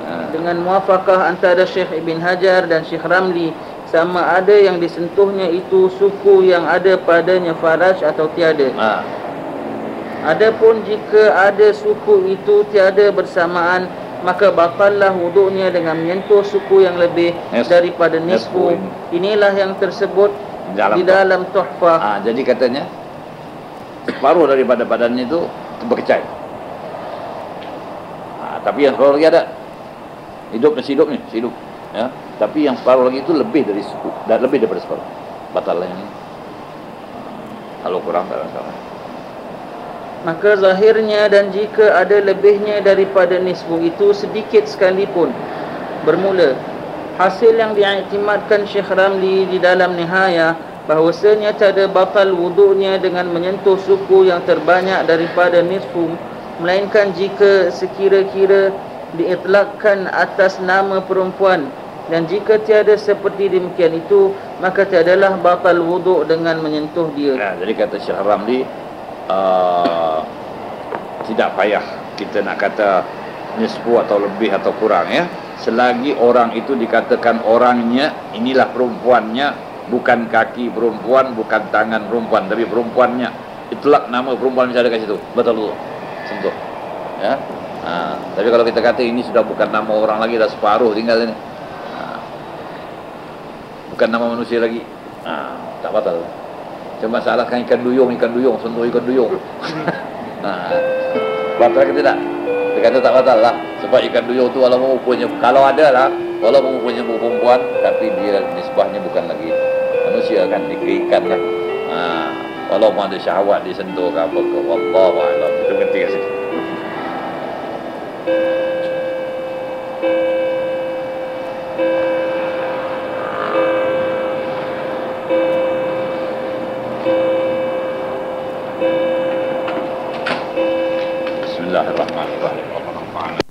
Dengan muafakah antara Syekh Ibn Hajar dan Syekh Ramli, sama ada yang disentuhnya itu suku yang ada padanya faraj atau tiada. Adapun jika ada suku itu tiada bersamaan, maka batallah wuduknya dengan menyentuh suku yang lebih daripada nisfu. Inilah yang tersebut di dalam Tuhfah. Jadi katanya separuh daripada badannya itu berkecai. Tapi yang separuh lagi ada. Hidup ya. Tapi yang separuh lagi itu lebih dari suku, dan lebih daripada separuh. Batal lah ini. Kalau kurang tak masalah. Maka zahirnya, dan jika ada lebihnya daripada nisfu itu sedikit sekalipun, bermula hasil yang diiktimadkan Syekh Ramli di dalam Nihayah, bahawasanya tiada batal wuduknya dengan menyentuh suku yang terbanyak daripada nisfu, melainkan jika sekira-kira diitlakkan atas nama perempuan. Dan jika tiada seperti demikian itu, maka tiadalah batal wuduk dengan menyentuh dia. Jadi kata Syekh Ramli, tidak payah kita nak kata nisfu atau lebih atau kurang ya. Selagi orang itu dikatakan orangnya, inilah perempuannya, bukan kaki perempuan, bukan tangan perempuan, tapi perempuannya. Itlak nama perempuan misalnya kat situ, betul wuduk. Sentuh. Ya. Tapi kalau kita kata ini sudah bukan nama orang lagi, dah separuh tinggal ini, bukan nama manusia lagi, tak batal. Cuma salahkan ikan duyung, sentuh ikan duyung. Batal ke tidak? Dia kata tak batal lah. Sebab ikan duyung tu walaupun rupanya, kalau ada lah, walaupun rupanya perempuan, tapi dia nisbahnya bukan lagi manusia kan, ikan lah. Walaupun ada syahwat disentuh ke apa ke, wallahu a'lam. Itu penting kat situ. Bismillahirrahmanirrahim.